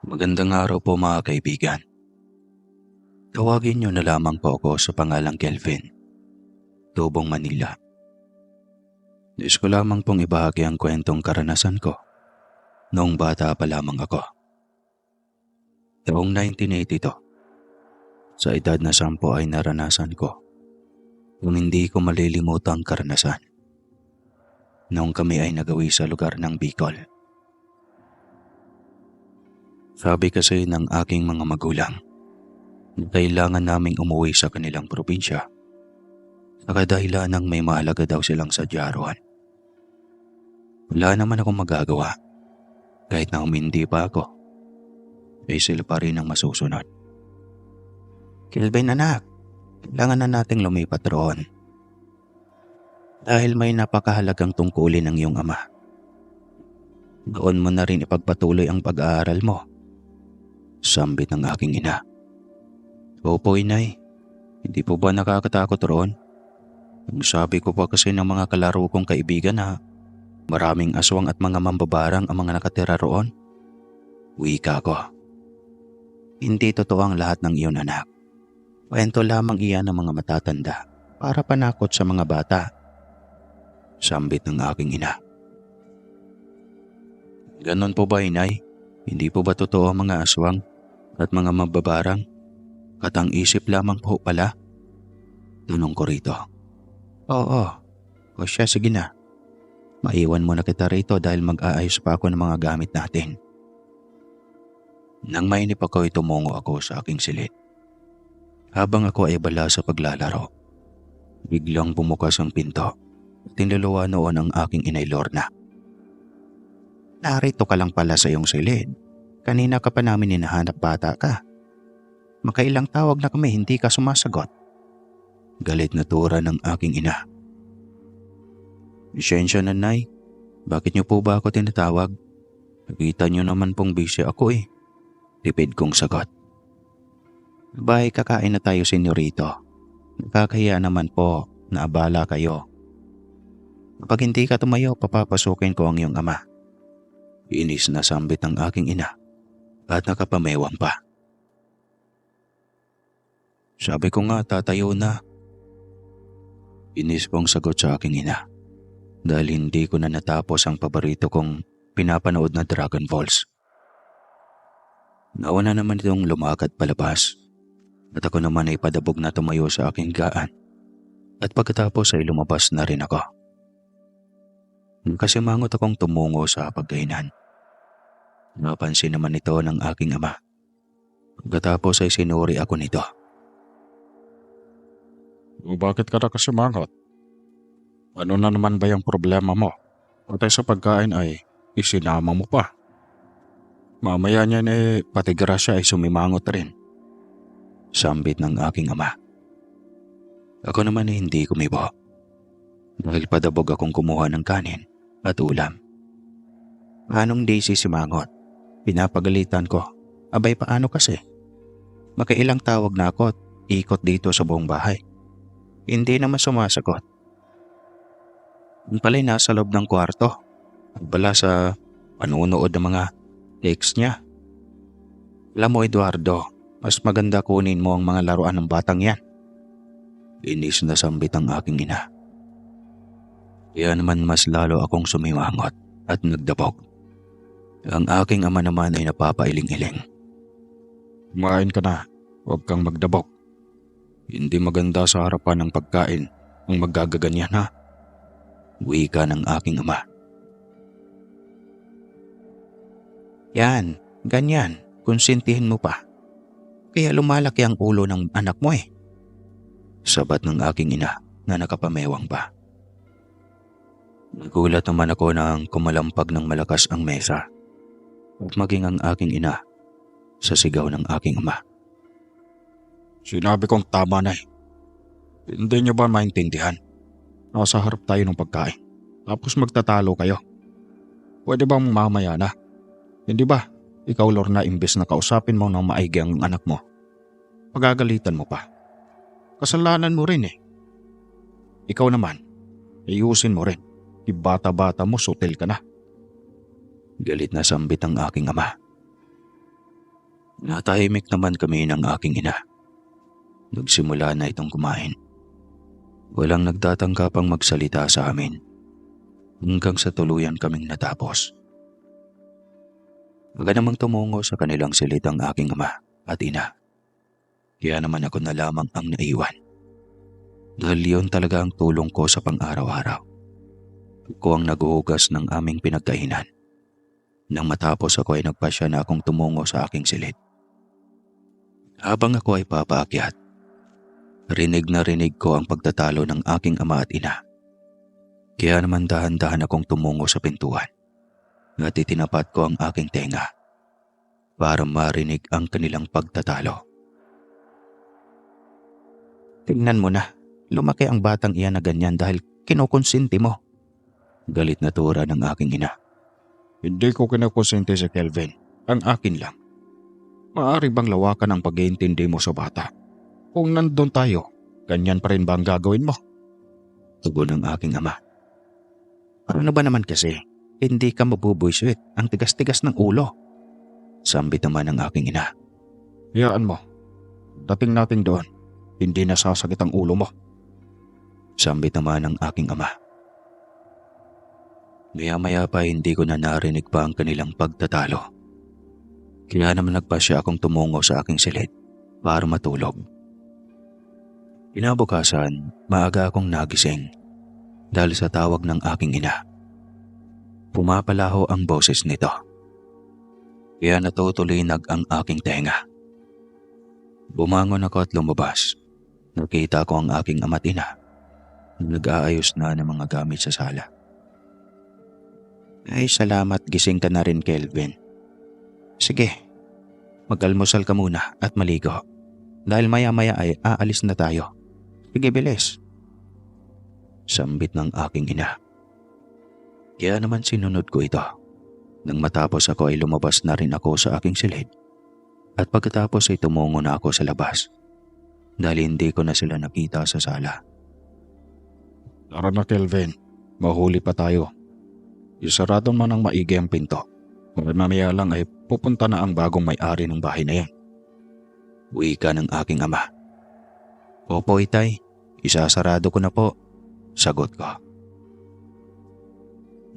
Magandang araw po mga kaibigan. Tawagin niyo na lamang po ako sa pangalang Kelvin, Tubong, Manila. Nais ko lamang pong ibahagi ang kwentong karanasan ko noong bata pa lamang ako. Taong 1982, sa edad na 10 ay naranasan ko yung hindi ko malilimutang karanasan noong kami ay nagawi sa lugar ng Bicol. Sabi kasi ng aking mga magulang na kailangan naming umuwi sa kanilang probinsya sa kadahilan ng may mahalaga daw silang sadyaruan. Wala naman akong magagawa. Kahit na umindi pa ako, ay sila pa rin ang masusunod. Kelvin anak, kailangan na nating lumipat roon. Dahil may napakahalagang tungkulin ng iyong ama. Doon mo na rin ipagpatuloy ang pag-aaral mo. Sambit ng aking ina. Opo inay, hindi po ba nakakatakot roon? Ang sabi ko pa kasi ng mga kalaro kong kaibigan na maraming aswang at mga mambabarang ang mga nakatira roon. Wika ko. Hindi totoo ang lahat ng iyon anak. Kwento lamang iyan ng mga matatanda para panakot sa mga bata. Sambit ng aking ina. Ganon po ba inay? Hindi po ba totoo ang mga aswang at mga mambabarang? Katang isip lamang po pala? Tanong ko rito. Oo, o siya sige na. Maiwan mo na kita rito dahil mag-aayos pa ako ng mga gamit natin. Nang mainip ako ay tumungo ako sa aking silid. Habang ako ay bala sa paglalaro, biglang bumukas ang pinto at tinluluwa noon ang aking inay Lorna. Narito ka lang pala sa iyong silid. Kanina ka pa namin hinahanap bata ka. Makailang tawag na kami hindi ka sumasagot. Galit na tura ng aking ina. Lisensya na nay, bakit niyo po ba ako tinatawag? Nakita niyo naman pong busy ako eh. Tipid kong sagot. Abay, kakain na tayo senyorito. Nakakahiya naman po na abala kayo. Kapag hindi ka tumayo, papapasukin ko ang iyong ama. Inis na sambit ng aking ina at nakapamewang pa. Sabi ko nga tatayo na. Inis kong sagot sa aking ina dahil hindi ko na natapos ang paborito kong pinapanood na Dragon Balls. Nauna naman itong lumakad palabas at ako naman ay padabog na tumayo sa aking gaan at pagkatapos ay lumabas na rin ako. Kasimangot akong tumungo sa pagkainan. Napansin naman ito ng aking ama. Pagkatapos ay sinuri ako nito. O bakit ka na kasimangot? Ano na naman ba yung problema mo? Pati sa pagkain ay isinama mo pa. Mamaya niyan pati grasya ay sumimangot rin. Sambit ng aking ama. Ako naman ay hindi kumibo. Dahil padabog akong kumuha ng kanin at ulam. Anong di sisimangot? Pinapagalitan ko. Abay paano kasi? Makailang tawag na ako at ikot dito sa buong bahay. Hindi naman sumasagot. Yung pala'y nasa loob ng kwarto. Bala sa panunood ng mga text niya. Alam mo Eduardo, mas maganda kunin mo ang mga laruan ng batang yan. Inis na sambit ang aking ina. Kaya naman mas lalo akong sumimangot at nagdabog. Ang aking ama naman ay napapailing-iling. Kumain ka na, huwag kang magdabog. Hindi maganda sa harapan ng pagkain ang magagaganyan ha. Wika ng aking ama. Yan, ganyan, konsintihin mo pa. Kaya lumalaki ang ulo ng anak mo eh. Sabat ng aking ina na nakapamewang pa. Nagulat naman ako nang kumalampag ng malakas ang mesa at maging ang aking ina sa sigaw ng aking ama. Sinabi kong tama na eh. Hindi niyo ba maintindihan? Nasa harap tayo ng pagkain. Tapos magtatalo kayo. Pwede bang mamaya na? Hindi ba? Ikaw Lorna imbes na kausapin mo ng maigi ang anak mo. Pagagalitan mo pa. Kasalanan mo rin eh. Ikaw naman, ayusin mo rin. Bata-bata mo, sutil ka na. Galit na sambit ang aking ama. Natahimik naman kami ng aking ina. Nagsimula na itong kumain. Walang nagtatanggapang magsalita sa amin hanggang sa tuluyan kaming natapos. Agad namang tumungo sa kanilang silid ang aking ama at ina. Kaya naman ako na lamang ang naiwan. Dahil yun talaga ang tulong ko sa pang-araw-araw. Ako ang naghuhugas ng aming pinagkainan. Nang matapos ako ay nagpasya na akong tumungo sa aking silid. Habang ako ay papaakyat, rinig na rinig ko ang pagtatalo ng aking ama at ina. Kaya naman dahan-dahan akong tumungo sa pintuan at itinapat ko ang aking tenga para marinig ang kanilang pagtatalo. Tingnan mo na, lumaki ang batang iyan na ganyan dahil kinukonsinti mo. Galit na tura ng aking ina. Hindi ko kinakonsente si Kelvin. Ang akin lang. Maaari bang lawakan ang pag-iintindi mo sa bata? Kung nandun tayo, ganyan pa rin ba ang gagawin mo? Tugon ng aking ama. Ano ba naman kasi? Hindi ka mabubuysuit. Ang tigas-tigas ng ulo. Sambit naman ng aking ina. Hayaan mo. Dating natin doon, hindi nasasakit ang ulo mo. Sambit naman ng aking ama. Maya-maya pa hindi ko na narinig pa ang kanilang pagtatalo. Kaya naman nagpasya akong tumungo sa aking silid para matulog. Kinabukasan, maaga akong nagising dahil sa tawag ng aking ina. Pumapalaho ang boses nito. Kaya natutulinag ang aking tenga. Bumangon ako at lumabas. Nakita ko ang aking ama at ina na nag-aayos na ng mga gamit sa sala. Ay salamat, gising ka na rin, Kelvin. Sige, mag-almusal ka muna at maligo. Dahil maya-maya ay aalis na tayo. Sige, bilis. Sambit ng aking ina. Kaya naman sinunod ko ito. Nang matapos ako ay lumabas na rin ako sa aking silid. At pagkatapos ay tumungo na ako sa labas. Dahil hindi ko na sila nakita sa sala. Tara na, Kelvin. Mahuli pa tayo. Isarado mo ng maigi ang pinto. Mamaya lang ay pupunta na ang bagong may-ari ng bahay na yan. Wika ng aking ama. Opo, itay. Isasarado ko na po. Sagot ko.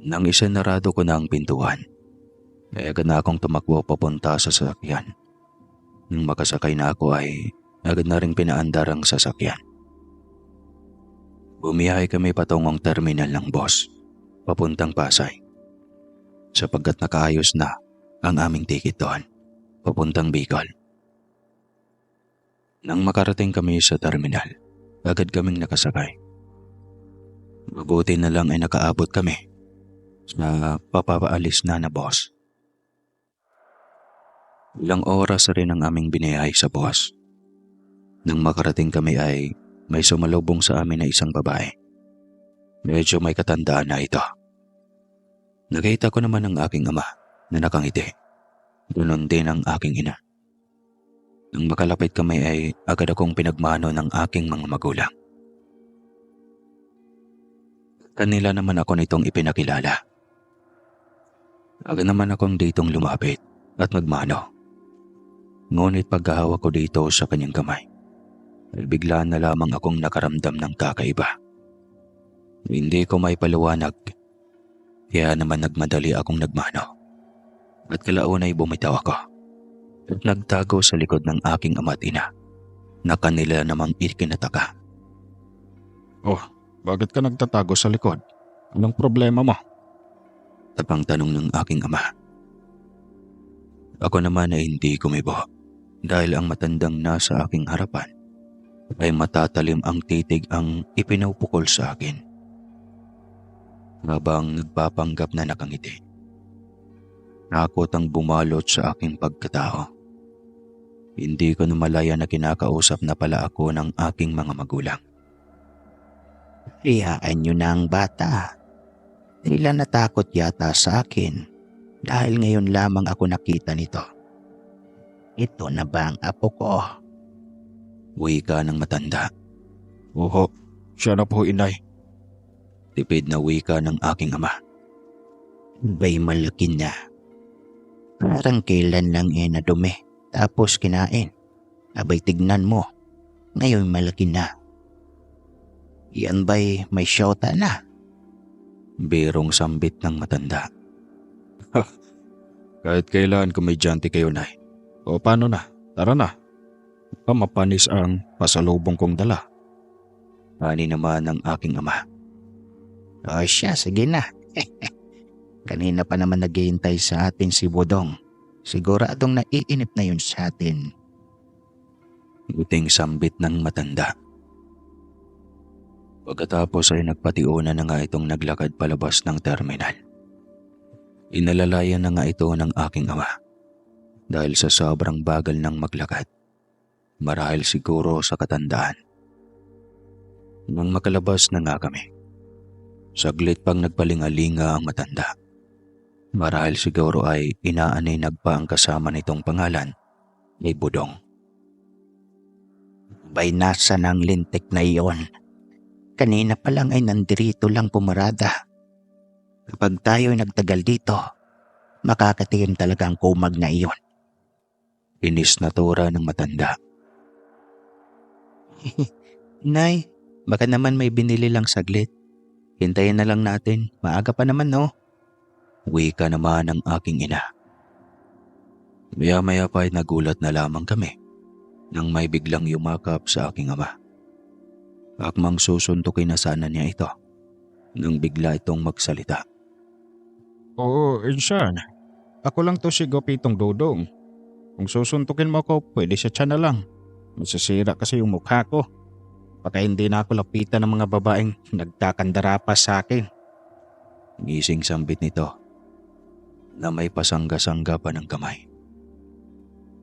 Nang isinarado ko na ang pintuan, ay agad na akong tumakbo papunta sa sasakyan. Nang makasakay na ako ay agad na rin pinaandar ang sasakyan. Bumiyahe kami patungong terminal ng bus, papuntang Pasay. Sapagkat nakaayos na ang aming ticket doon, papuntang Bicol. Nang makarating kami sa terminal, agad kaming nakasakay. Mabuti na lang ay nakaabot kami sa papapaalis na bus. Ilang oras rin ang aming biniyahe sa bus. Nang makarating kami ay may sumalubong sa amin na isang babae. Medyo may katandaan na ito. Nakita ko naman ang aking ama na nakangiti. Ganon din ang aking ina. Nang makalapit kami ay agad akong pinagmano ng aking mga magulang. Kanila naman ako nitong ipinakilala. Agad naman akong ditong lumapit at magmano. Ngunit pagkahawak ko dito sa kanyang kamay, ay bigla na lamang akong nakaramdam ng kakaiba. Hindi ko may paliwanag, kaya naman nagmadali akong nagmano. At kalauna ay bumitaw ako at nagtago sa likod ng aking ama at ina na kanila namang ikinataka. Oh, bakit ka nagtatago sa likod? Anong problema mo? Tapang tanong ng aking ama. Ako naman ay hindi kumibo dahil ang matandang nasa aking harapan ay matatalim ang titig ang ipinupukol sa akin. Habang nagpapanggap na nakangiti. Takot ang bumalot sa aking pagkatao. Hindi ko namalaya na kinakausap na pala ako ng aking mga magulang. Hayaan niyo na ang bata. Sila natakot yata sa akin dahil ngayon lamang ako nakita nito. Ito na ba ang apo ko? Wika ng matanda. Oo, siya na po, inay. Tipid na wika ng aking ama. Ba'y malaki na? Parang kailan lang nadumi, Tapos kinain. Abay tignan mo, ngayon malaki na. Yan ba'y may syota na? Birong sambit ng matanda. Kahit kailan komedyante kayo, Nay. O paano na? Tara na. Mapanis ang pasalubong kong dala. Ani naman ng aking ama. O siya, sige na. Kanina pa naman naghihintay sa atin si Budong. Siguradong naiinip na yun sa atin. Uting sambit ng matanda. Pagkatapos ay nagpatiuna na nga itong naglakad palabas ng terminal. Inalalayan na nga ito ng aking ama dahil sa sobrang bagal ng maglakad. Marahil siguro sa katandaan. Nang makalabas na nga kami, saglit pang nagpalingalinga ang matanda. Marahil siguro ay inaaninag pa ang kasama nitong pangalan ni Budong. Bay nasa ng lintik na iyon. Kanina pa lang ay nandirito lang pumarada. Kapag tayo'y nagtagal dito, makakatikim talaga ang kumag na iyon. Inis na tura ng matanda. Nay, baka naman may binili lang saglit. Hintayin na lang natin, maaga pa naman no? Wika naman ng aking ina. Maya-maya pa ay nagulat na lamang kami nang may biglang yumakap sa aking ama. Akmang susuntukin na sana niya ito nang bigla itong magsalita. Oo, Insan. Ako lang to si Gopitong Dodong. Kung susuntukin mo ako, pwede sa tiyan na lang. Masisira kasi yung mukha ko. Baka hindi na ako lapitan ng mga babaeng nagkakandara pa sa akin. Gising sambit nito na may pasangga-sangga pa ng kamay.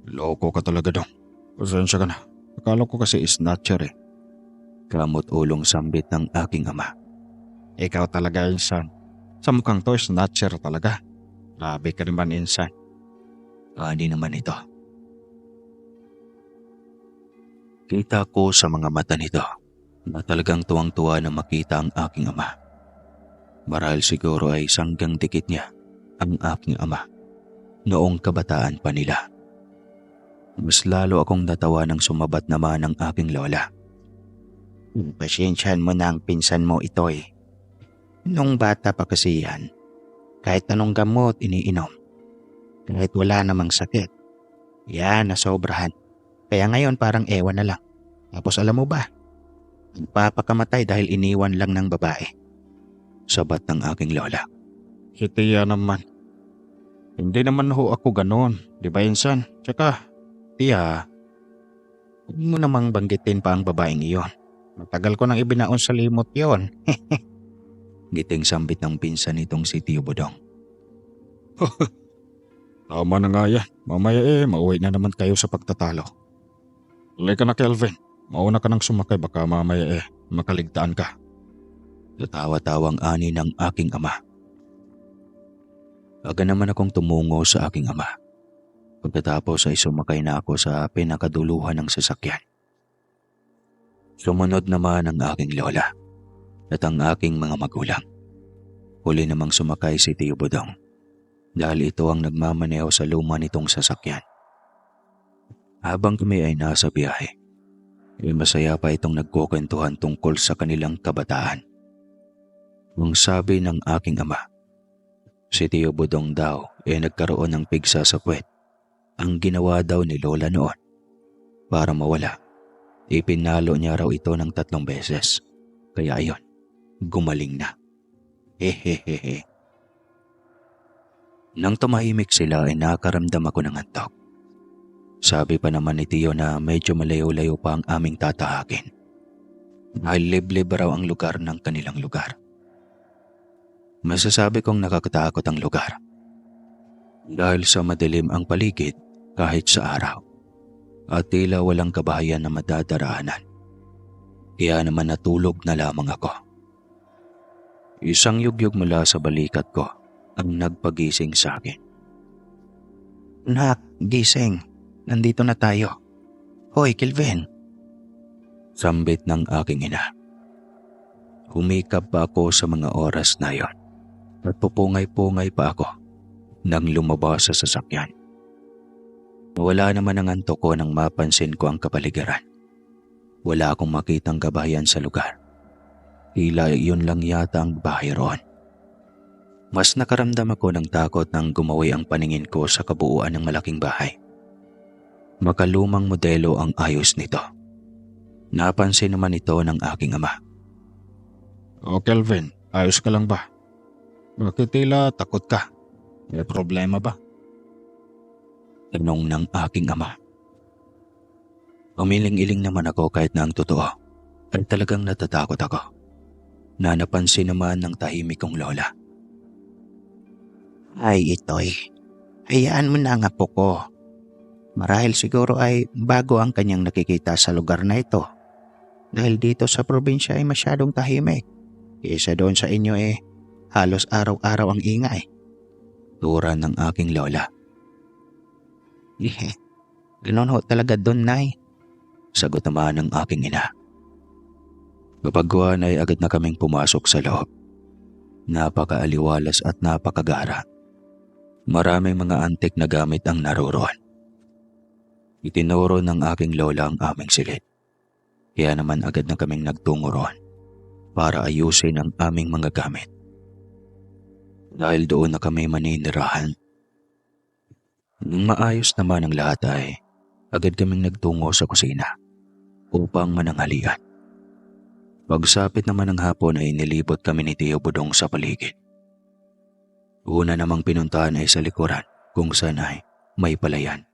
Loko ka talaga, Dong. Pasensya ka na. Akala ko kasi snatcher eh. Kamot ulong sambit ng aking ama. Ikaw talaga, Insan. Sa mukhang to, snatcher talaga. Grabe ka naman, Insan. Ani naman ito. Kita ko sa mga mata nito na talagang tuwang-tuwa na makita ang aking ama. Marahil siguro ay sanggang dikit niya ang aking ama noong kabataan pa nila. Mas lalo akong natawa ng sumabat naman ang aking lola. Pasensyahan mo na ang pinsan mo ito eh. Nung bata pa kasi yan, kahit anong gamot iniinom, kahit wala namang sakit, yan nasobrahan. Kaya ngayon parang ewan na lang. Tapos alam mo ba, nagpapakamatay dahil iniwan lang ng babae. Sabat ng aking lola. Si Tia naman. Hindi naman ho ako ganon. Di ba, Insan? Tsaka, Tia, Huwag mo namang banggitin pa ang babaeng iyon. Matagal ko nang ibinaon sa limot yon. Giting sambit ng pinsan nitong si Tio Budong. tama na nga yan. Mamaya mauwi na naman kayo sa pagtatalo. Halika na, Kelvin. Mauna ka nang sumakay, baka mamaya makaligtaan ka. Tatawa-tawang ani ng aking ama. Aga naman akong tumungo sa aking ama. Pagkatapos ay sumakay na ako sa pinakaduluhan ng sasakyan. Sumunod naman ang aking lola at ang aking mga magulang. Huli namang sumakay si Tio Budong dahil ito ang nagmamaneho sa luma nitong sasakyan. Habang kami ay nasa biyahe, masaya pa itong nagkukwentuhan tungkol sa kanilang kabataan. Ang sabi ng aking ama, si Tio Budong daw nagkaroon ng pigsa sa puwet. Ang ginawa daw ni Lola noon para mawala. Ipinalo niya raw ito ng 3 beses. Kaya ayon, gumaling na. Hehehehe. Nang tumahimik sila ay nakaramdam ako ng antok. Sabi pa naman ni Tio na medyo malayo-layo pa ang aming tatahakin. Dahil liblib raw ang lugar ng kanilang lugar. Masasabi kong nakakatakot ang lugar. Dahil sa madilim ang paligid kahit sa araw. At tila walang kabahayan na madadaraanan. Kaya naman natulog na lamang ako. Isang yugyug mula sa balikat ko ang nagpagising sa akin. Nak, gising. Nandito na tayo. Hoy, Kelvin. Sambit ng aking ina. Humikap pa ako sa mga oras na yon at pupungay-pungay pa ako nang lumabas sa sasakyan. Wala naman ang antok ko nang mapansin ko ang kapaligiran. Wala akong makitang kabahayan sa lugar. Tila yun lang yata ang bahay roon. Mas nakaramdam ako ng takot nang gumawi ang paningin ko sa kabuuan ng malaking bahay. Makalumang modelo ang ayos nito. Napansin naman ito ng aking ama. O Kelvin, ayos ka lang ba? Bakit tila takot ka? May problema ba? Tanong ng aking ama. Umiling-iling naman ako kahit na ang totoo ay talagang natatakot ako. Na napansin naman ng tahimik kong lola. Ay, Itoy. Hayaan mo na ang apo ko. Marahil siguro ay bago ang kanyang nakikita sa lugar na ito. Dahil dito sa probinsya ay masyadong tahimik. Kaysa doon sa inyo halos araw-araw ang ingay. Tura ng aking lola. Ganoon ho talaga doon, Nay. Sagot naman ng aking ina. Kapagkuhan ay agad na kaming pumasok sa loob. Napakaaliwalas at napakagara. Maraming mga antik na gamit ang naroroon. Itinuro ng aking lola ang aming silid. Kaya naman agad na kaming nagtungo roon para ayusin ang aming mga gamit. Dahil doon na kami maninirahan. Nung maayos naman ang lahat ay agad kaming nagtungo sa kusina upang mananghalian. Pagsapit naman ng hapon ay nilibot kami ni Tio Budong sa paligid. Una namang pinuntahan ay sa likuran kung saan ay may palayan.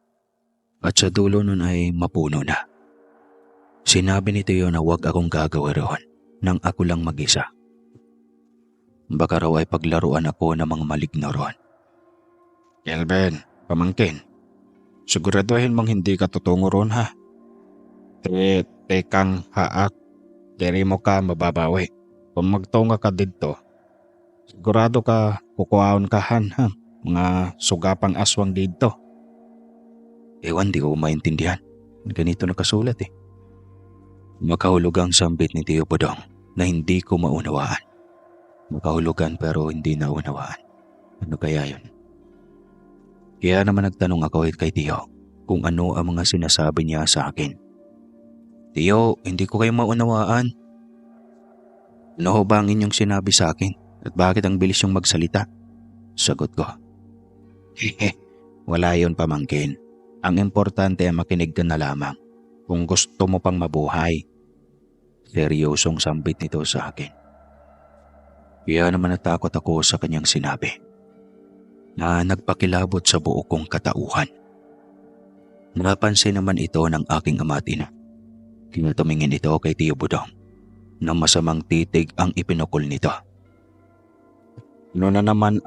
At sa dulo nun ay mapuno na. Sinabi ni Tio na huwag akong gagawa roon nang ako lang mag-isa. Baka raw ay paglaruan ako ng mga maligno roon. Kelvin, pamangkin. Siguraduhin mong hindi ka tutungo roon ha. Tekang haak. Diri mo ka mababawi. Kung magtunga ka dito, sigurado ka kukuhaon ka ha. Mga sugapang aswang dito. Ewan, di ko maintindihan. Ganito nakasulat eh. Makahulugang sambit ni Tio Budong na hindi ko maunawaan. Makahulugan pero hindi naunawaan. Ano kaya yun? Kaya naman nagtanong ako kay Tio kung ano ang mga sinasabi niya sa akin. Tio, hindi ko kayo maunawaan. Ano ho ba ang inyong sinabi sa akin? At bakit ang bilis yung magsalita? Sagot ko. Wala yun, pamangkin. Ang importante ay makinig ka na lamang kung gusto mo pang mabuhay. Seryosong sambit nito sa akin. Kaya naman natakot ako sa kanyang sinabi na nagpakilabot sa buo kong katauhan. Napansin naman ito ng aking ama at ina. Kinatumingin ito kay Tio Budong na masamang titig ang ipinukol nito. Ano na naman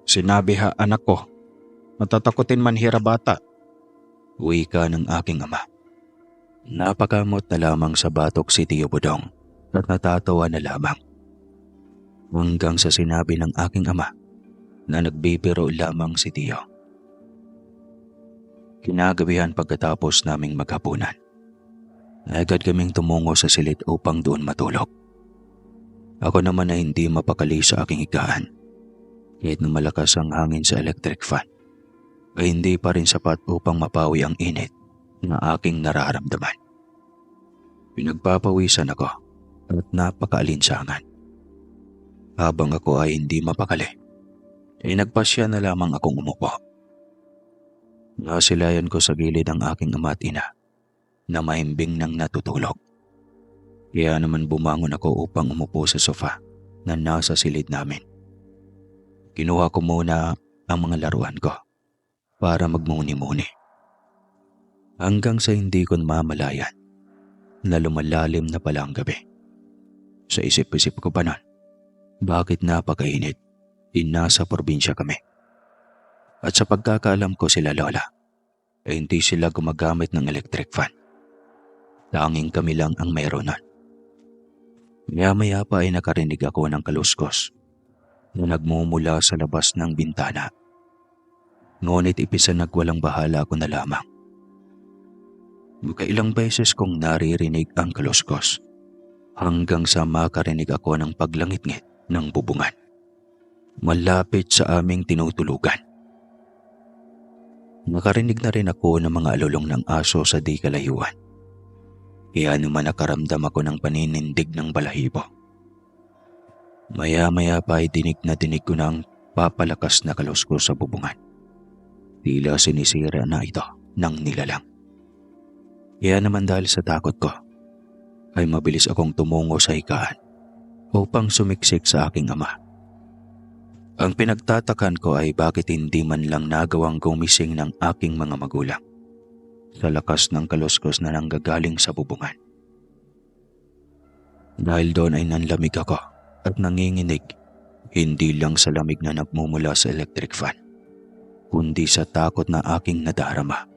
sinabi ha anak ko. Matatakotin man hira bata. Wika ng aking ama. Napakamot na lamang sa batok si Tio Budong at natatawa na lamang. Hanggang sa sinabi ng aking ama na nagbibiro lamang si Tio. Kinagabihan pagkatapos naming maghapunan. Agad kaming tumungo sa silid upang doon matulog. Ako naman ay hindi mapakali sa aking higaan. Kahit na malakas ang hangin sa electric fan, ay hindi pa rin sapat upang mapawi ang init na aking nararamdaman. Pinagpapawisan ako at napakaalinsangan. Habang ako ay hindi mapakali, ay nagpasya na lamang akong umupo. Nasilayan ko sa gilid ang aking ama at ina na mahimbing nang natutulog. Kaya naman bumangon ako upang umupo sa sofa na nasa silid namin. Kinuha ko muna ang mga laruan ko para magmuni-muni. Hanggang sa hindi ko mamalayan na lumalalim na pala ang gabi. Sa isip-isip ko pa nun, bakit napakainit? Nasa probinsya kami. At sa pagkakaalam ko sila lola, ay hindi sila gumagamit ng electric fan. Tanging kami lang ang mayroon nun. Maya-maya pa ay nakarinig ako ng kaluskos na nagmumula sa labas ng bintana. Ngunit ipisanagwalang bahala ko na lamang. Makailang beses kong naririnig ang kaluskos hanggang sa makarinig ako ng paglangit-ngit ng bubungan malapit sa aming tinutulugan. Nakarinig na rin ako ng mga alulong ng aso sa di kalayuan. Kaya naman nakaramdam ako ng paninindig ng balahibo. Maya-maya pa ay dinig ko ng papalakas na kaluskos sa bubungan. Tila sinisira na ito ng nilalang. Kaya naman dahil sa takot ko, ay mabilis akong tumungo sa higaan upang sumiksik sa aking ama. Ang pinagtatakan ko ay bakit hindi man lang nagawang gumising ng aking mga magulang sa lakas ng kaluskos na nanggagaling sa bubungan. Dahil doon ay nanlamig ako at nanginginig, hindi lang sa lamig na nagmumula sa electric fan, kundi sa takot na aking nadarama.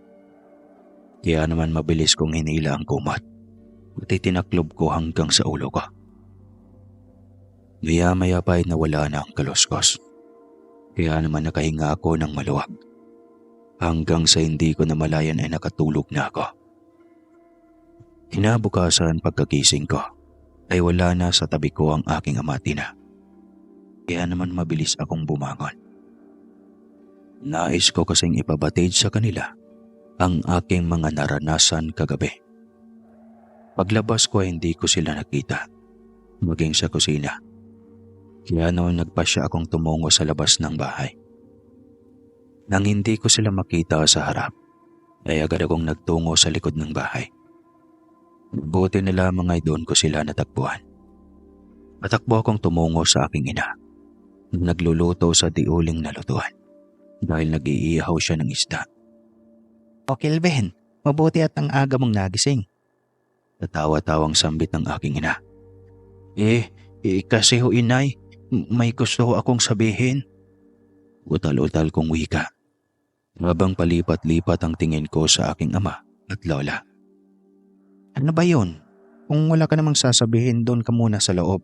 Kaya naman mabilis kong hinila ang kumot at itinaklob ko hanggang sa ulo ko. Maya-maya pa ay nawala na ang kaluskos. Kaya naman nakahinga ako ng maluwag. Hanggang sa hindi ko namalayan ay nakatulog na ako. Kinabukasan pagkagising ko ay wala na sa tabi ko ang aking ama at ina. Kaya naman mabilis akong bumangon. Nais ko kasing ipabatid sa kanila ang aking mga naranasan kagabi. Paglabas ko ay hindi ko sila nakita, maging sa kusina. Kaya naman nagpasya akong tumungo sa labas ng bahay. Nang hindi ko sila makita sa harap, ay agad akong nagtungo sa likod ng bahay. Buti na lamang ay doon ko sila natagpuan. Patakbo akong tumungo sa aking ina. Nagluluto sa diuling na lutuan dahil nag-iihaw siya ng isda. O Kelvin, mabuti at ang aga mong nagising. Tatawa-tawang sambit ng aking ina. Kasi ho inay, may gusto akong sabihin. Utal-utal kong wika. Habang palipat-lipat ang tingin ko sa aking ama at lola. Ano ba yun? Kung wala ka namang sasabihin, doon ka muna sa loob.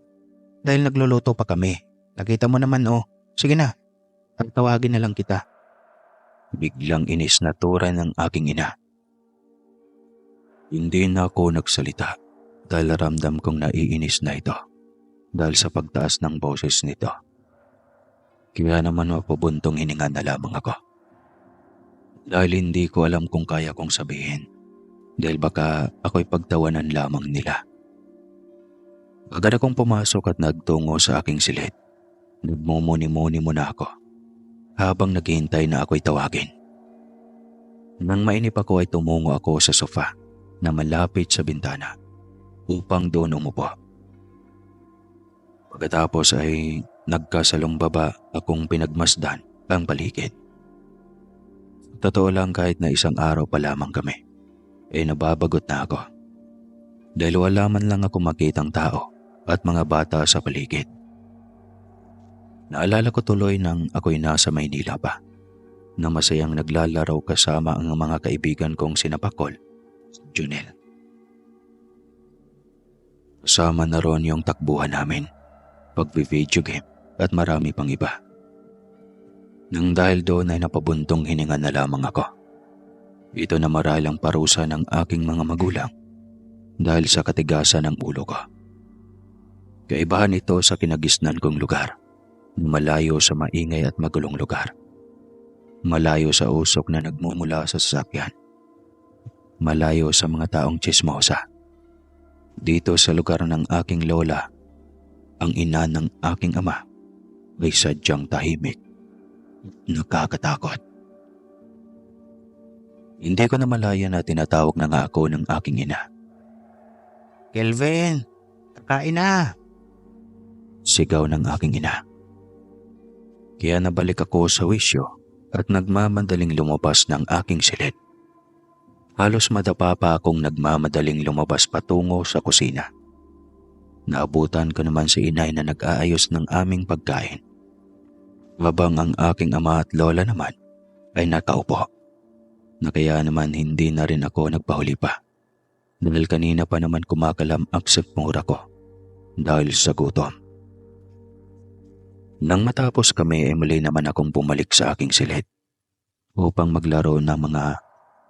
Dahil nagluluto pa kami. Nakita mo naman oh. Sige na, tawagin na lang kita. Biglang inis na tura ng aking ina. Hindi na ako nagsalita dahil ramdam kong naiinis na ito dahil sa pagtaas ng boses nito. Kaya naman mapabuntong hininga na lamang ako. Dahil hindi ko alam kung kaya kong sabihin dahil baka ako'y pagtawanan lamang nila. Agad akong pumasok at nagtungo sa aking silid. Nagmumuni-muni muna ako habang naghihintay na ako'y tawagin. Nang mainip ako ay tumungo ako sa sofa na malapit sa bintana upang doon umupo. Pagkatapos ay nagkasalong baba akong pinagmasdan ang paligid. Totoo lang kahit na isang araw pa lamang kami, nababagot na ako. Dahil wala man lang ako makitang tao at mga bata sa paligid. Naalala ko tuloy nang ako'y nasa Maynila pa, na masayang naglalaro kasama ang mga kaibigan kong sina Pakol at Junel. Kasama na ron yung takbuhan namin, pag-video game at marami pang iba. Nang dahil doon ay napabuntong hininga na lamang ako. Ito na maralang parusa ng aking mga magulang dahil sa katigasan ng ulo ko. Kaibahan ito sa kinagisnan kong lugar, malayo sa maingay at magulong lugar. Malayo sa usok na nagmumula sa sasakyan. Malayo sa mga taong tsismosa. Dito sa lugar ng aking lola, ang ina ng aking ama ay sadyang tahimik. Nakakatakot. Hindi ko na malaya na tinatawag na nga ako ng aking ina. Kelvin, kakain na. Sigaw ng aking ina. Kaya nabalik ako sa wisyo at nagmamadaling lumabas ng aking silid. Halos madapa pa akong nagmamadaling lumabas patungo sa kusina. Naabutan ko naman si inay na nag-aayos ng aming pagkain. Habang ang aking ama at lola naman ay nakaupo. Na kaya naman hindi na rin ako nagpahuli pa. Dahil kanina pa naman kumakalam-ak sa mura ko dahil sa gutom. Nang matapos kami ay muli naman akong bumalik sa aking silid upang maglaro ng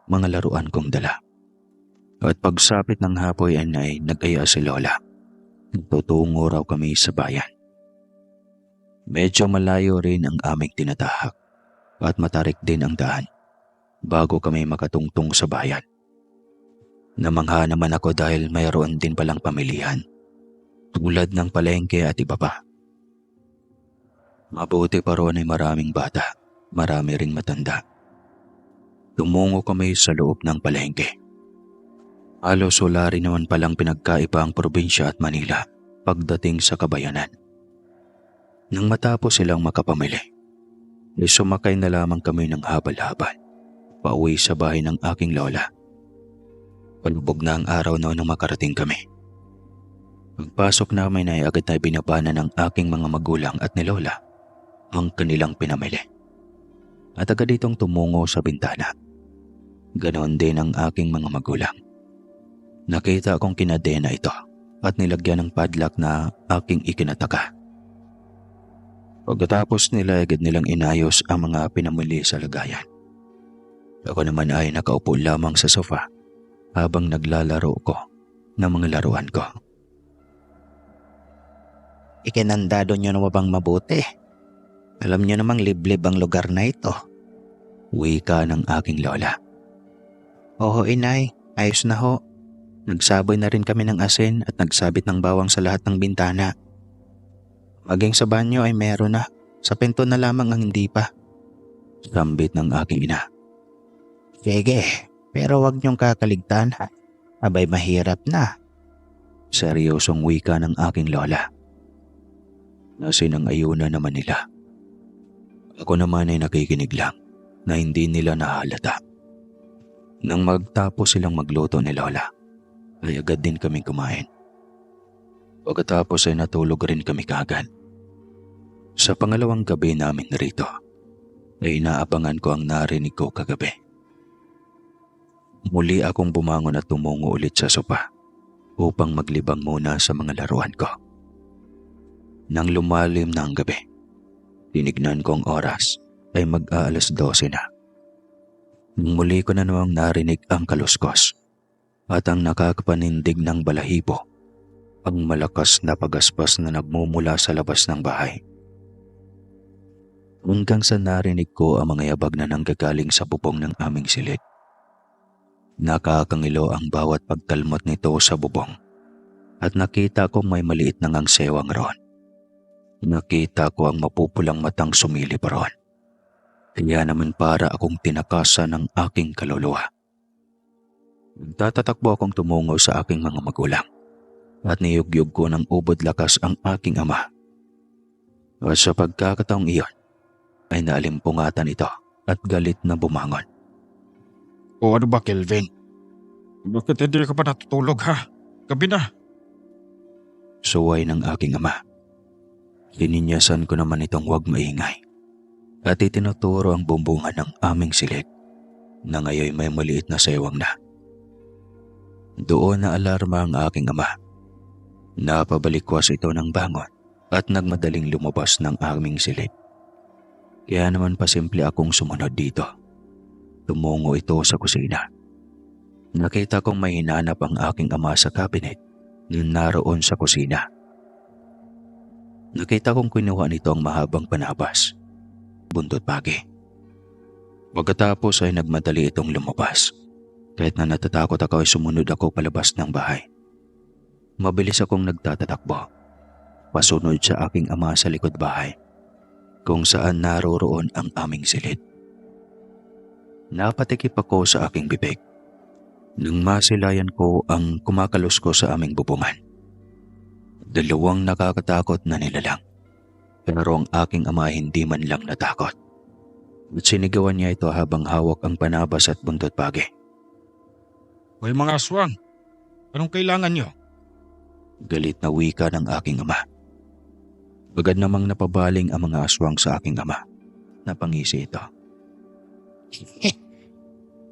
mga laruan kong dala. At pagsapit ng hapoy ay nag-aya si lola. Tutungo raw kami sa bayan. Medyo malayo rin ang aming tinatahak at matarik din ang daan. bago kami makatungtong sa bayan. Namangha naman ako dahil mayroon din palang pamilihan, tulad ng palengke at iba pa. Mabuti pa roon ay maraming bata, marami ring matanda. Tumungo kami sa loob ng palengke. Halos wala rin naman palang pinagkaiba ang probinsya at Manila pagdating sa kabayanan. Nang matapos silang makapamili, sumakay na lamang kami ng habal-habal pauwi sa bahay ng aking lola. Palubog na ang araw noon nang makarating kami. Pagpasok namin ay agad na binabana ng aking mga magulang at ni lola ang kanilang pinamili. At agad itong tumungo sa bintana. Ganon din ang aking mga magulang. Nakita kong kinadena ito at nilagyan ng padlock na aking ikinataka. Pagkatapos nila agad nilang inayos ang mga pinamili sa lagayan. Ako naman ay nakaupo lamang sa sofa habang naglalaro ko ng mga laruan ko. Ikinandado niyo na bang mabuti? Alam niyo namang liblib ang lugar na ito. Wika ng aking lola. Oo inay, ayos na ho. Nagsaboy na rin kami ng asin at nagsabit ng bawang sa lahat ng bintana. Maging sa banyo ay meron na. Sa pinto na lamang ang hindi pa. Sambit ng aking ina. Sige, pero wag niyong kakaligtan. Abay mahirap na. Seryosong wika ng aking lola. Nasinang-ayuna naman nila. Ako naman ay nakikinig lang na hindi nila nahalata. Nang magtapos silang magluto ni lola, ay agad din kaming kumain. Pagkatapos ay natulog rin kami kaagad. Sa pangalawang gabi namin rito, ay inaabangan ko ang narinig ko kagabi. Muli akong bumangon at tumungo ulit sa sopa upang maglibang muna sa mga laruan ko. Nang lumalim na ang gabi, tinignan ko ang oras ay mag-aalas 12 na. Nang muli ko na namang narinig ang kaluskos at ang nakakapanindig ng balahibo, ang malakas na pagaspas na nagmumula sa labas ng bahay. Hanggang sa narinig ko ang mga yabag na nanggagaling sa bubong ng aming silid. Nakakangilo ang bawat pagkalmot nito sa bubong at nakita ko may maliit na ngang sewang roon. Nakita ko ang mapupulang matang sumilip roon. Kaya naman para akong tinakasan ng aking kaluluwa. Nagtatatakbo akong tumungo sa aking mga magulang at niyugyug ko ng ubod lakas ang aking ama. At sa pagkakataong iyon ay naalimpungatan ito at galit na bumangon. O ano ba, Kelvin? Bakit hindi ka pa natutulog ha? Gabi na. Suway ng aking ama. Lininyasan ko naman itong huwag maingay at itinuturo ang bumbungan ng aming silid na ngayon may maliit na sewang na. Doon na alarma ang aking ama. Napabalikwas ito ng bangon at nagmadaling lumabas ng aming silid. Kaya naman pasimple akong sumunod dito. Tumungo ito sa kusina. Nakita kong may hinanap ang aking ama sa cabinet na naroon sa kusina. Nakita kong kinuha nito ang mahabang panabas. Buntot pagi. Pagkatapos ay nagmadali itong lumabas. Kahit na natatakot ako ay sumunod ako palabas ng bahay. Mabilis akong nagtatatakbo. Pasunod sa aking ama sa likod bahay, kung saan naroroon ang aming silid. Napatikip ako sa aking bibig nang masilayan ko ang kumakalusko sa aming bubungan. Dalawang nakakatakot na nilalang, pero ang aking ama hindi man lang natakot. At sinigawan niya ito habang hawak ang panabas at buntot pagi. Hoy mga aswang, anong kailangan nyo? Galit na wika ng aking ama. Bagad namang napabaling ang mga aswang sa aking ama. Napangisi ito.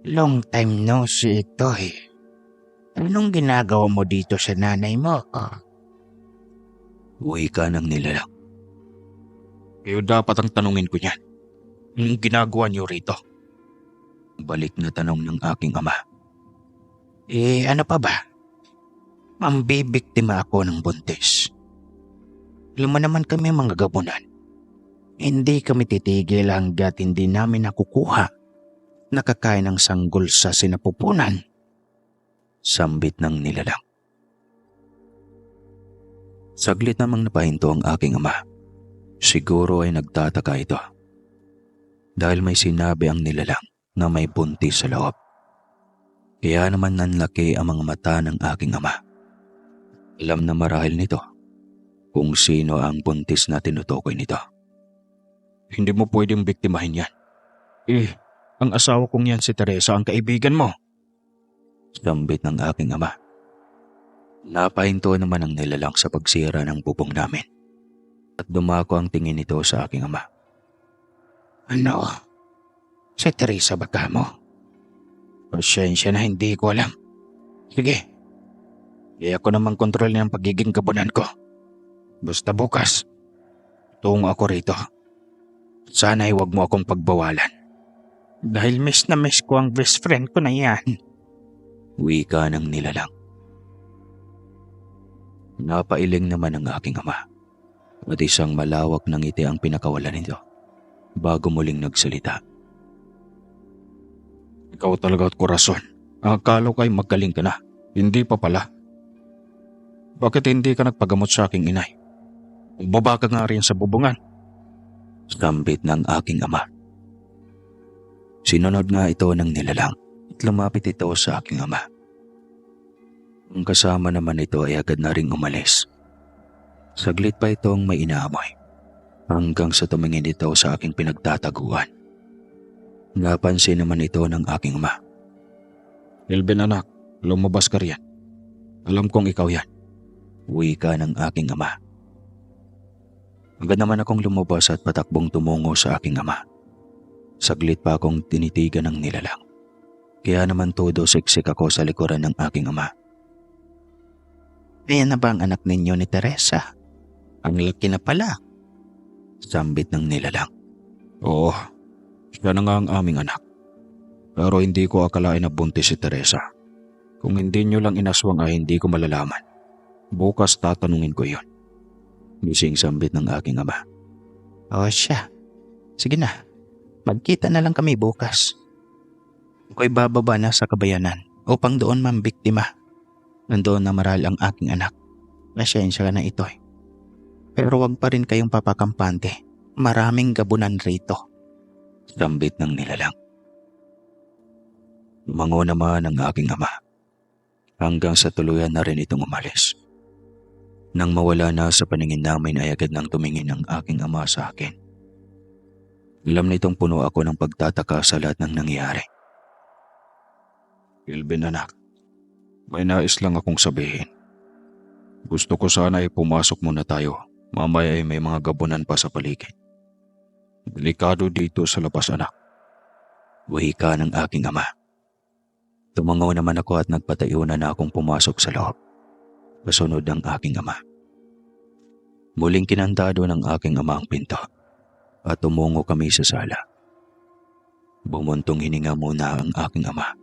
Long time no see ito eh. Anong ginagawa mo dito sa nanay mo? Wika ng nilalang. Kayo dapat ang tanungin ko niyan. Anong ginagawa niyo rito? Balik na tanong ng aking ama. Ano pa ba? Mambibiktima ako ng buntis. Alam mo naman kami mga gabunan. Hindi kami titigil hanggat hindi namin nakukuha nakakain ng sanggol sa sinapupunan. Sambit ng nilalang. Saglit namang napahinto ang aking ama. Siguro ay nagtataka ito. Dahil may sinabi ang nilalang na may buntis sa loob. Kaya naman nanlaki ang mga mata ng aking ama. Alam na marahil nito kung sino ang buntis na tinutukoy nito. Hindi mo pwedeng biktimahin yan. Ang asawa kong yan si Teresa ang kaibigan mo. Sambit ng aking ama. Napahinto naman ang nilalang sa pagsira ng bubong namin. At dumako ang tingin nito sa aking ama. Ano? Si Teresa ba ka mo? Pasensya na, hindi ko alam. Sige. Kaya ko naman kontrol ng pagiging gabunan ko. Basta bukas, tungo ako rito. Sana'y huwag mo akong pagbawalan. Dahil miss na miss ko ang best friend ko na yan. Wika ng nilalang. Napailing naman ang aking ama. At isang malawak na ngiti ang pinakawalan nito bago muling nagsalita. Ikaw talaga at korason. Akala ko ay magaling ka na. Hindi pa pala. Bakit hindi ka nagpagamot sa aking inay? Baba ka nga rin sa bubungan. Sambit ng aking ama. Sinunod nga ito ng nilalang at lumapit ito sa aking ama. Ang kasama naman ito ay agad na ring umalis. Saglit pa itong may inaamoy hanggang sa tumingin ito sa aking pinagtataguan. Napansin naman ito ng aking ama. Elvin anak, lumabas ka riyan. Alam kong ikaw yan. Wika ng aking ama. Agad naman akong lumabas at patakbong tumungo sa aking ama. Saglit pa akong tinitigan ng nilalang. Kaya naman todo siksik ako sa likuran ng aking ama. Ayan na ba ang anak ninyo ni Teresa? Ang laki na pala. Sambit ng nilalang. Oo, siya na nga ang aming anak. Pero hindi ko akalain na buntis si Teresa. Kung hindi nyo lang inaswang ay hindi ko malalaman. Bukas tatanungin ko yon. Gising sambit ng aking ama. O siya. Sige na. Magkita na lang kami bukas. Ako'y bababa na sa kabayanan upang doon mambiktima. Nandoon na marahil ang aking anak. Pasensya ka na ito'y. Pero wag pa rin kayong papakampante. Maraming gabunan rito. Sambit ng nilalang. Umango naman ang aking ama. Hanggang sa tuluyan na rin itong umalis. Nang mawala na sa paningin namin ay agad nang tumingin ang aking ama sa akin. Alam nitong puno ako ng pagtataka sa lahat ng nangyari. Elvin anak, may nais lang akong sabihin. Gusto ko sana ay pumasok muna tayo. Mamaya ay may mga gabunan pa sa paligid. Delikado dito sa labas anak. Wika ng aking ama. Tumangaw naman ako at nagpatayo na akong pumasok sa loob. Kasunod ng aking ama. Muling kinandado ng aking ama ang pinto at tumungo kami sa sala. Bumuntong hininga muna ang aking ama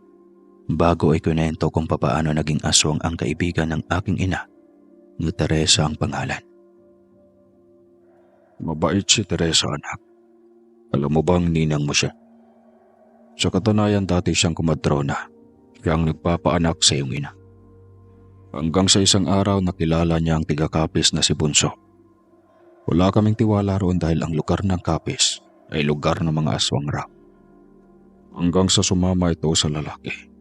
bago ay kunento kung papaano naging aswang ang kaibigan ng aking ina na Teresa ang pangalan. Mabait si Teresa anak. Alam mo bang ninang mo siya? Sa katunayan dati siyang kumadrona. Siya ang nagpapaanak sa iyong ina. Hanggang sa isang araw nakilala niya ang tiga-Capiz na si Bunso. Wala kaming tiwala roon dahil ang lugar ng Capiz ay lugar ng mga aswang raw. Hanggang sa sumama ito sa lalaki.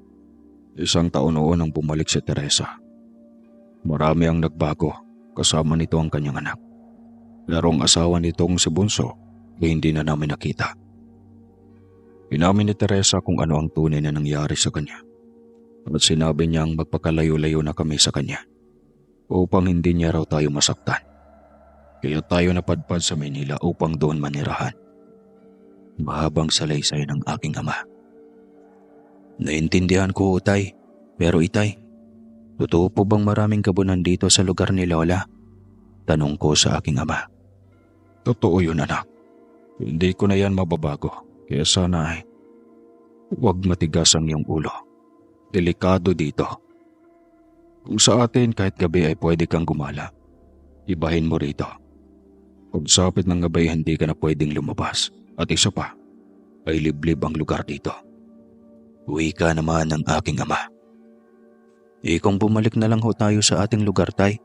Isang taon noon ang bumalik si Teresa. Marami ang nagbago, kasama nito ang kanyang anak. Pero ang asawa nitong si Bunso ay hindi na namin nakita. Inamin ni Teresa kung ano ang tunay na nangyari sa kanya. At sinabi niyang magpakalayo-layo na kami sa kanya upang hindi niya raw tayo masaktan. Kaya tayo napadpad sa Manila upang doon manirahan. Mahabang salaysay ng aking ama. Naintindihan ko, Utay. Pero Itay, totoo po bang maraming gabunan dito sa lugar ni Lola? Tanong ko sa aking ama. Totoo yun anak. Hindi ko na yan mababago. Kaya sana ay huwag matigas ang iyong ulo. Delikado dito. Kung sa atin kahit gabi ay pwede kang gumala, ibahin mo rito. Pagsapit ng gabi hindi ka na pwedeng lumabas. At isa pa, ay liblib ang lugar dito. Wika naman ng aking ama. Kung bumalik na lang ho tayo sa ating lugar, tay,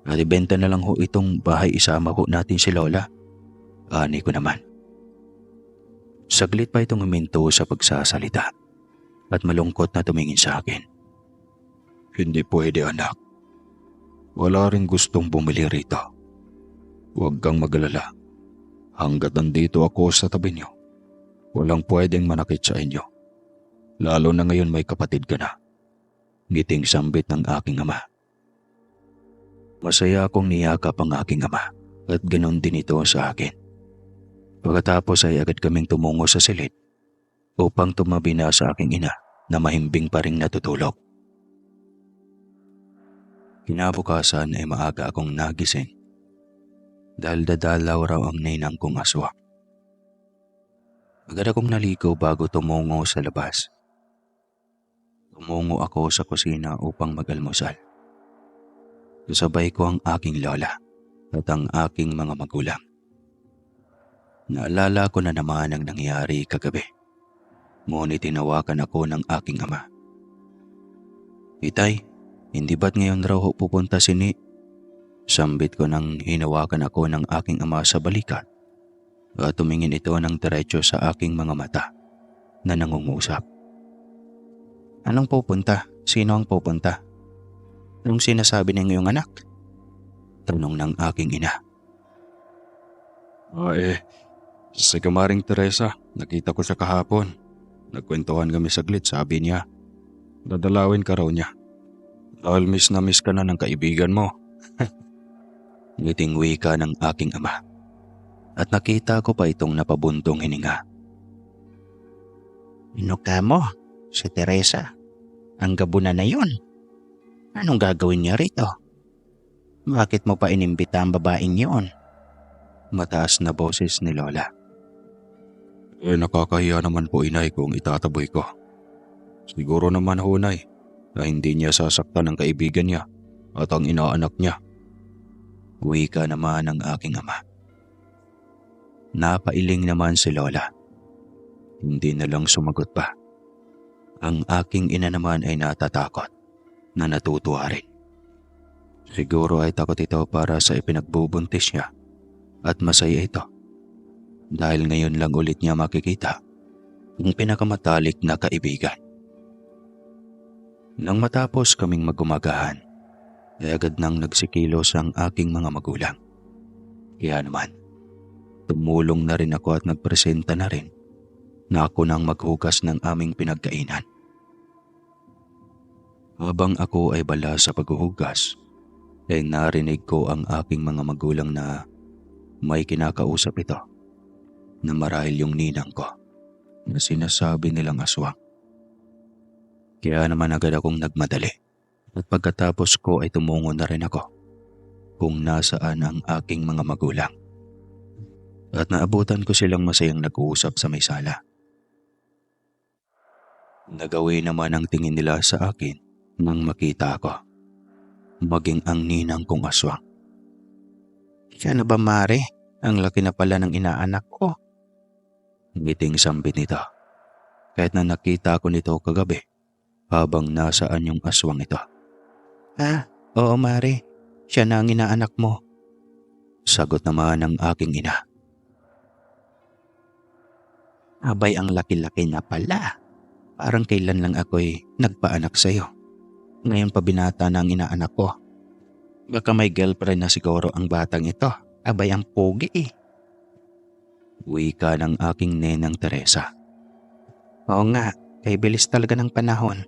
at ibenta na lang ho itong bahay, isama ho natin si Lola. Ani ko naman. Saglit pa itong huminto sa pagsasalita at malungkot na tumingin sa akin. Hindi pwede, anak. Wala rin gustong bumili rito. Huwag kang mag-alala. Hanggat nandito ako sa tabi niyo, walang pwedeng manakit sa inyo. Lalo na ngayon may kapatid ka na. Ngiting sambit ng aking ama. Masaya akong niyakap ang aking ama at ganon din ito sa akin. Pagkatapos ay agad kaming tumungo sa silid upang tumabi na sa aking ina na mahimbing pa ring natutulog. Kinabukasan ay maaga akong nagising dahil dadalaw raw ang ninang kong aswang. Agad akong naligo bago tumungo sa labas. Tumungo ako sa kusina upang mag-almusal. Kasabay ko ang aking lola at ang aking mga magulang. Naalala ko na naman ang nangyari kagabi. Ngunit tinawakan ako ng aking ama. Itay, hindi ba't ngayon raw pupunta si Ni? Sambit ko nang hinawakan ako ng aking ama sa balikat at tumingin ito ng diretso sa aking mga mata na nangungusap. Anong pupunta? Sino ang pupunta? Anong sinasabi ng iyong anak? Tanong ng aking ina. Si Kamaring Teresa, nakita ko siya kahapon. Nagkwentuhan kami saglit, sabi niya. Dadalawin ka raw niya. Dahil miss na miss ka na ng kaibigan mo. Ngiting wika ng aking ama. At nakita ko pa itong napabuntong hininga. Inuka mo, si Teresa. Ang gabunan na yun. Anong gagawin niya rito? Bakit mo pa inimbita ang babaeng yun? Mataas na boses ni Lola. Nakakahiya naman po, inay, kung itataboy ko. Siguro naman ho, nay, na hindi niya sasaktan ang kaibigan niya at ang inaanak niya. Wika naman ng aking ama. Napailing naman si Lola. Hindi na lang sumagot pa. Ang aking ina naman ay natatakot na natutuwa rin. Siguro ay takot ito para sa ipinagbubuntis niya at masaya ito. Dahil ngayon lang ulit niya makikita ang pinakamatalik na kaibigan. Nang matapos kaming magumagahan, ay agad nang nagsikilos ang aking mga magulang. Kaya naman, tumulong na rin ako at nagpresenta na rin na ako nang maghugas ng aming pinagkainan. Habang ako ay bala sa paghuhugas, ay narinig ko ang aking mga magulang na may kinakausap ito na marahil yung ninang ko na sinasabi nilang aswang. Kaya naman agad akong nagmadali at pagkatapos ko ay tumungo na rin ako kung nasaan ang aking mga magulang. At naabutan ko silang masayang nag-uusap sa may sala. Nagawi naman ang tingin nila sa akin nang makita ako, maging ang ninang kong aswang. Siya na ba, Mare? Ang laki na pala ng inaanak ko. Ngiting sambit nito, kahit na nakita ko nito kagabi habang nasaan yung aswang ito. Oo, Mare. Siya na ang inaanak mo. Sagot naman ng aking ina. Abay, ang laki-laki na pala. Parang kailan lang ako'y nagpaanak sa'yo. Ngayon pa binata na ang inaanak ko. Baka may girlfriend na siguro ang batang ito. Abay, ang pogi eh. Wika ng aking nenang Teresa. Oo nga, kay bilis talaga ng panahon.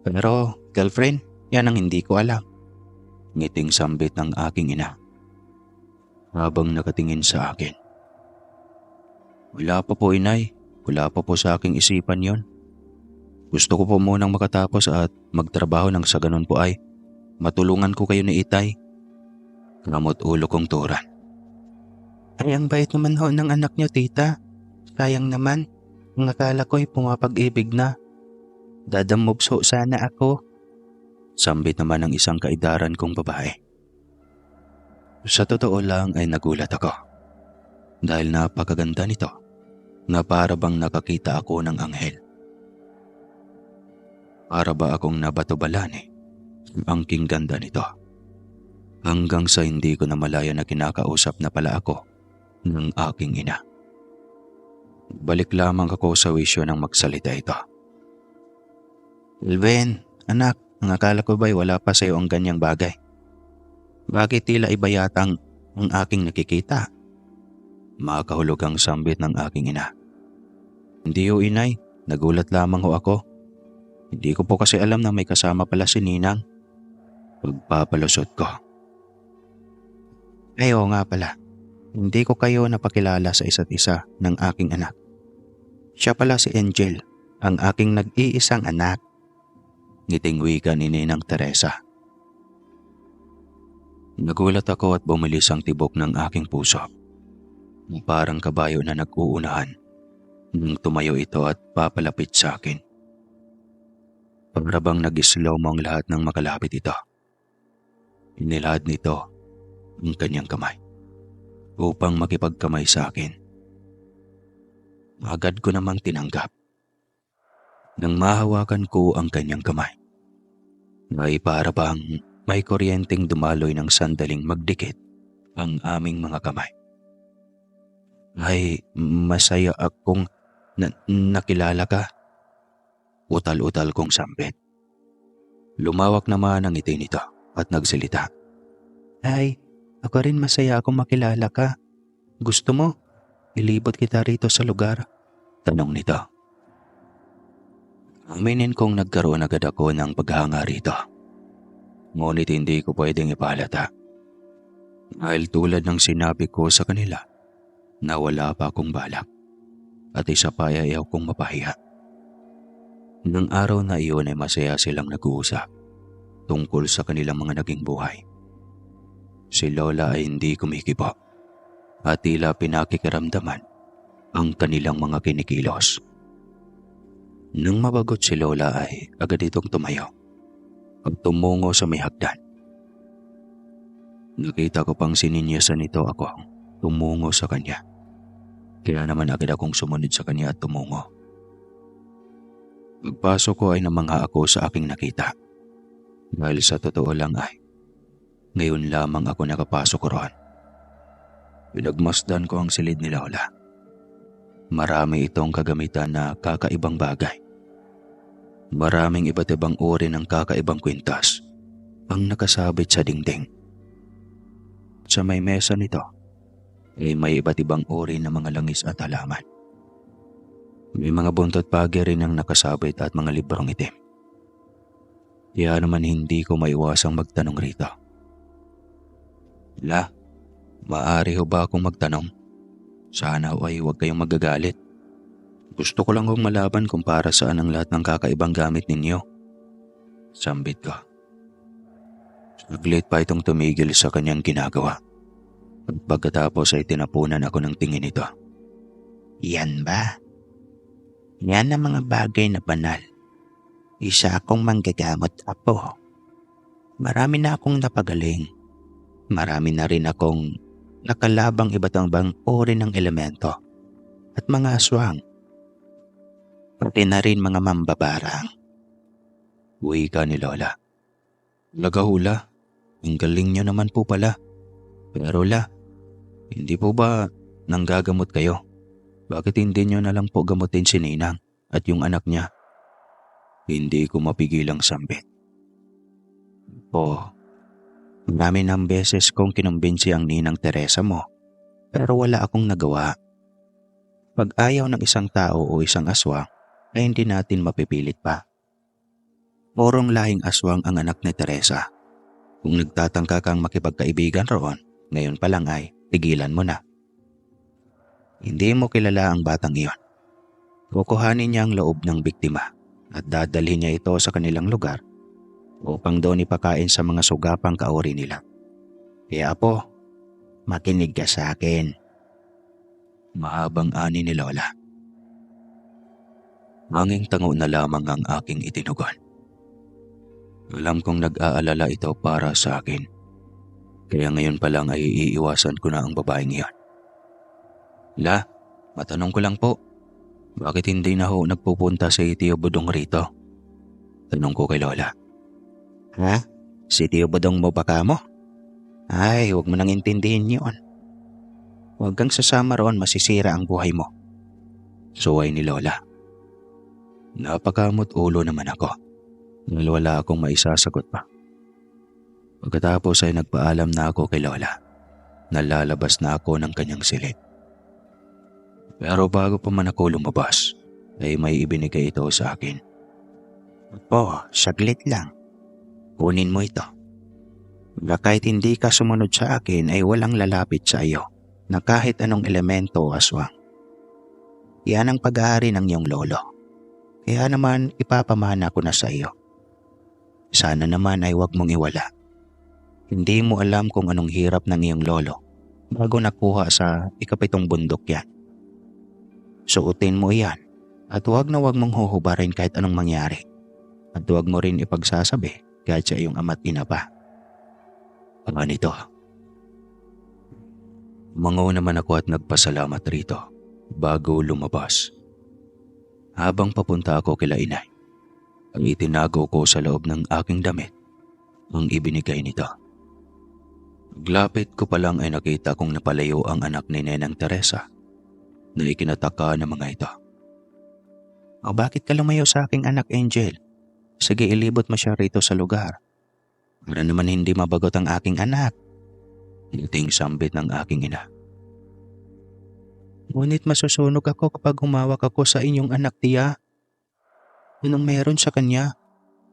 Pero girlfriend, yan ang hindi ko alam. Ngiting sambit ng aking ina habang nakatingin sa akin. Wala pa po, inay. Wala pa po sa aking isipan yon. Gusto ko po munang makatapos at magtrabaho nang sa ganun po ay matulungan ko kayo ni Itay. Kamot ulo kong turan. Ay, ang bait naman ho ng anak niyo, tita. Sayang naman, ang akala ko'y pumapag-ibig na. Dadamobso sana ako. Sambit naman ng isang kaidaran kong babae. Sa totoo lang ay nagulat ako. Dahil napakaganda nito na para bang nakakita ako ng anghel. Para ba akong nabato-balan eh. Ang king ganda nito. Hanggang sa hindi ko na malaya na kinakausap na pala ako ng aking ina. Balik lamang ako sa wisyo ng magsalita ito. Elven, anak, ang akala ko ba'y wala pa sa'yo ang ganyang bagay? Bakit tila iba yatang ang aking nakikita? Makahulog ang sambit ng aking ina. Hindi ho inay, nagulat lamang ho ako. Hindi ko po kasi alam na may kasama pala si Ninang. Pagpapalusot ko. Ay oo nga pala, hindi ko kayo napakilala sa isa't isa ng aking anak. Siya pala si Angel, ang aking nag-iisang anak. Ngiting wika ni Ninang Teresa. Nagulat ako at bumilis ang tibok ng aking puso. Parang kabayo na nag-uunahan nang tumayo ito at papalapit sa akin. Para bang nag-slow mo ang lahat ng makalapit ito. Inilahad nito ang kanyang kamay upang makipagkamay sa akin. Agad ko namang tinanggap. Nang mahawakan ko ang kanyang kamay, ay para bang may kuryenteng dumaloy ng sandaling magdikit ang aming mga kamay. Ay, masaya akong nakilala ka. Utal-utal kong sambit. Lumawak naman ang ngiti nito at nagsalita. Ay, ako rin masaya akong makilala ka. Gusto mo? Ilibot kita rito sa lugar? Tanong nito. Aminin kong nagkaroon agad ako ng paghanga rito. Ngunit hindi ko pwedeng ipalata. Dahil tulad ng sinabi ko sa kanila, na wala pa akong balak at isa pa ay ayaw kong mapahiya. Nang araw na iyon ay masaya silang nag-uusap tungkol sa kanilang mga naging buhay. Si Lola ay hindi kumikibo at tila pinakikiramdaman ang kanilang mga kinikilos. Nang mabagot si Lola ay agad itong tumayo at tumungo sa may hagdan. Nakita ko pang sininyasan nito ako tumungo sa kanya. Kaya naman agad akong sumunod sa kanya at tumungo. Pagpasok ko ay namangha ako sa aking nakita. Dahil sa totoo lang ay, ngayon lamang ako nakapasok roon. Pinagmasdan ko ang silid ni Lola. Marami itong kagamitan na kakaibang bagay. Maraming iba't ibang uri ng kakaibang kwintas ang nakasabit sa dingding. Sa may mesa nito, ay may iba't ibang uri ng mga langis at halaman. May mga buntot pagi rin ang nakasabit at mga librong itim. Kaya naman hindi ko maiwasang magtanong rito. La, maaari ho ba akong magtanong? Sana ho ay huwag kayong magagalit. Gusto ko lang hong malaban kung para saan ang lahat ng kakaibang gamit ninyo. Sambit ko. Saglit pa itong tumigil sa kanyang ginagawa. At pagkatapos ay tinapunan ako ng tingin nito. Yan ba? Yan ang mga bagay na banal. Isa akong manggagamot, apo. Marami na akong napagaling. Marami na rin akong nakalabang iba't ibang uri ng elemento at mga aswang. Pati na rin mga mambabarang. Wika ni Lola. Lagahula, ang galing nyo naman po pala. Pero La, hindi po ba nanggagamot kayo? Bakit hindi nyo na lang po gamutin si Ninang at yung anak niya? Hindi ko mapigilang sambit. Po, marami ng beses kong kinumbinsi ang Ninang Teresa mo, pero wala akong nagawa. Pag ayaw ng isang tao o isang aswang, ay hindi natin mapipilit pa. Porong lahing aswang ang anak ni Teresa. Kung nagtatangka kang makipagkaibigan roon, ngayon pa lang ay tigilan mo na. Hindi mo kilala ang batang iyon. Kukuhanin niya ang loob ng biktima at dadalhin niya ito sa kanilang lugar upang doon ipakain sa mga sugapang kauri nila. Kaya po, makinig ka sa akin. Mahabang ani ni Lola. Hanging tango na lamang ang aking itinugon. Alam kong nag-aalala ito para sa akin. Kaya ngayon pa lang ay iiwasan ko na ang babaeng iyon. La, matanong ko lang po. Bakit hindi na ho nagpupunta sa Tio Budong rito? Tanong ko kay Lola. Ha? Si Tio Bodong mo ba ka mo? Ay, huwag mo nang intindihin yun. Huwag kang sasama roon, masisira ang buhay mo. Suway ni Lola. Napakamot ulo naman ako. Dahil wala akong maisasagot pa. Pagkatapos ay nagpaalam na ako kay Lola. Nalalabas na ako ng kanyang silid. Pero bago pa man ako lumabas, ay may ibinigay ito sa akin. Saglit lang. Kunin mo ito. Kahit hindi ka sumunod sa akin ay walang lalapit sa iyo na kahit anong elemento o aswang. Yan ang pag-aari ng iyong lolo. Kaya naman ipapamana ko na sa iyo. Sana naman ay huwag mong iwala. Hindi mo alam kung anong hirap ng iyong lolo bago nakuha sa 7 bundok yan. Suotin mo yan at huwag na huwag mong huhubarin kahit anong mangyari. At huwag mo rin ipagsasabi kahit sa iyong ama't ina pa. Ang nito. Umangaw naman ako at nagpasalamat rito bago lumabas. Habang papunta ako kila inay, ang itinago ko sa loob ng aking damit ang ibinigay nito. Paglapit ko pa lang ay nakita kong napalayo ang anak ni Nenang Teresa na ikinataka ng mga ito. Bakit ka lumayo sa aking anak, Angel? Sige, ilibot mo siya rito sa lugar. Para naman hindi mabagot ang aking anak. Ngiting sambit ng aking ina. Ngunit masusunog ako kapag humawak ako sa inyong anak, tiya. Anong mayroon sa kanya?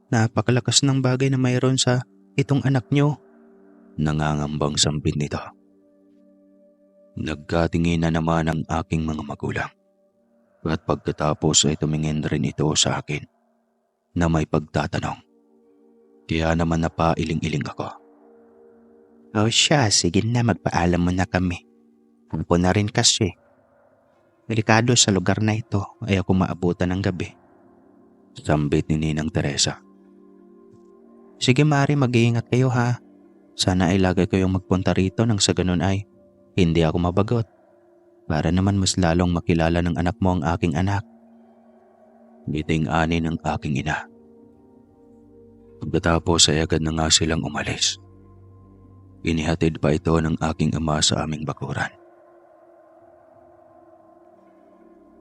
Napakalakas ng bagay na mayroon sa itong anak nyo. Nangangambang sambit nito. Nagkatingin na naman ang aking mga magulang. At pagkatapos ay tumingin rin ito sa akin na may pagtatanong. Kaya naman napailing-iling ako. Siya, sige na, magpaalam mo na kami. Hapon na rin kasi. Delikado sa lugar na ito, ay ako maabutan ng gabi. Sambit ni Ninang Teresa. Sige Mari, mag-iingat kayo ha. Sana ay lagi kayong magpunta rito nang sa ganun ay hindi ako mabagot. Para naman mas lalong makilala ng anak mo ang aking anak. Ngiting ani ng aking ina. Pagkatapos ay agad na nga silang umalis. Inihatid pa ito ng aking ama sa aming bakuran.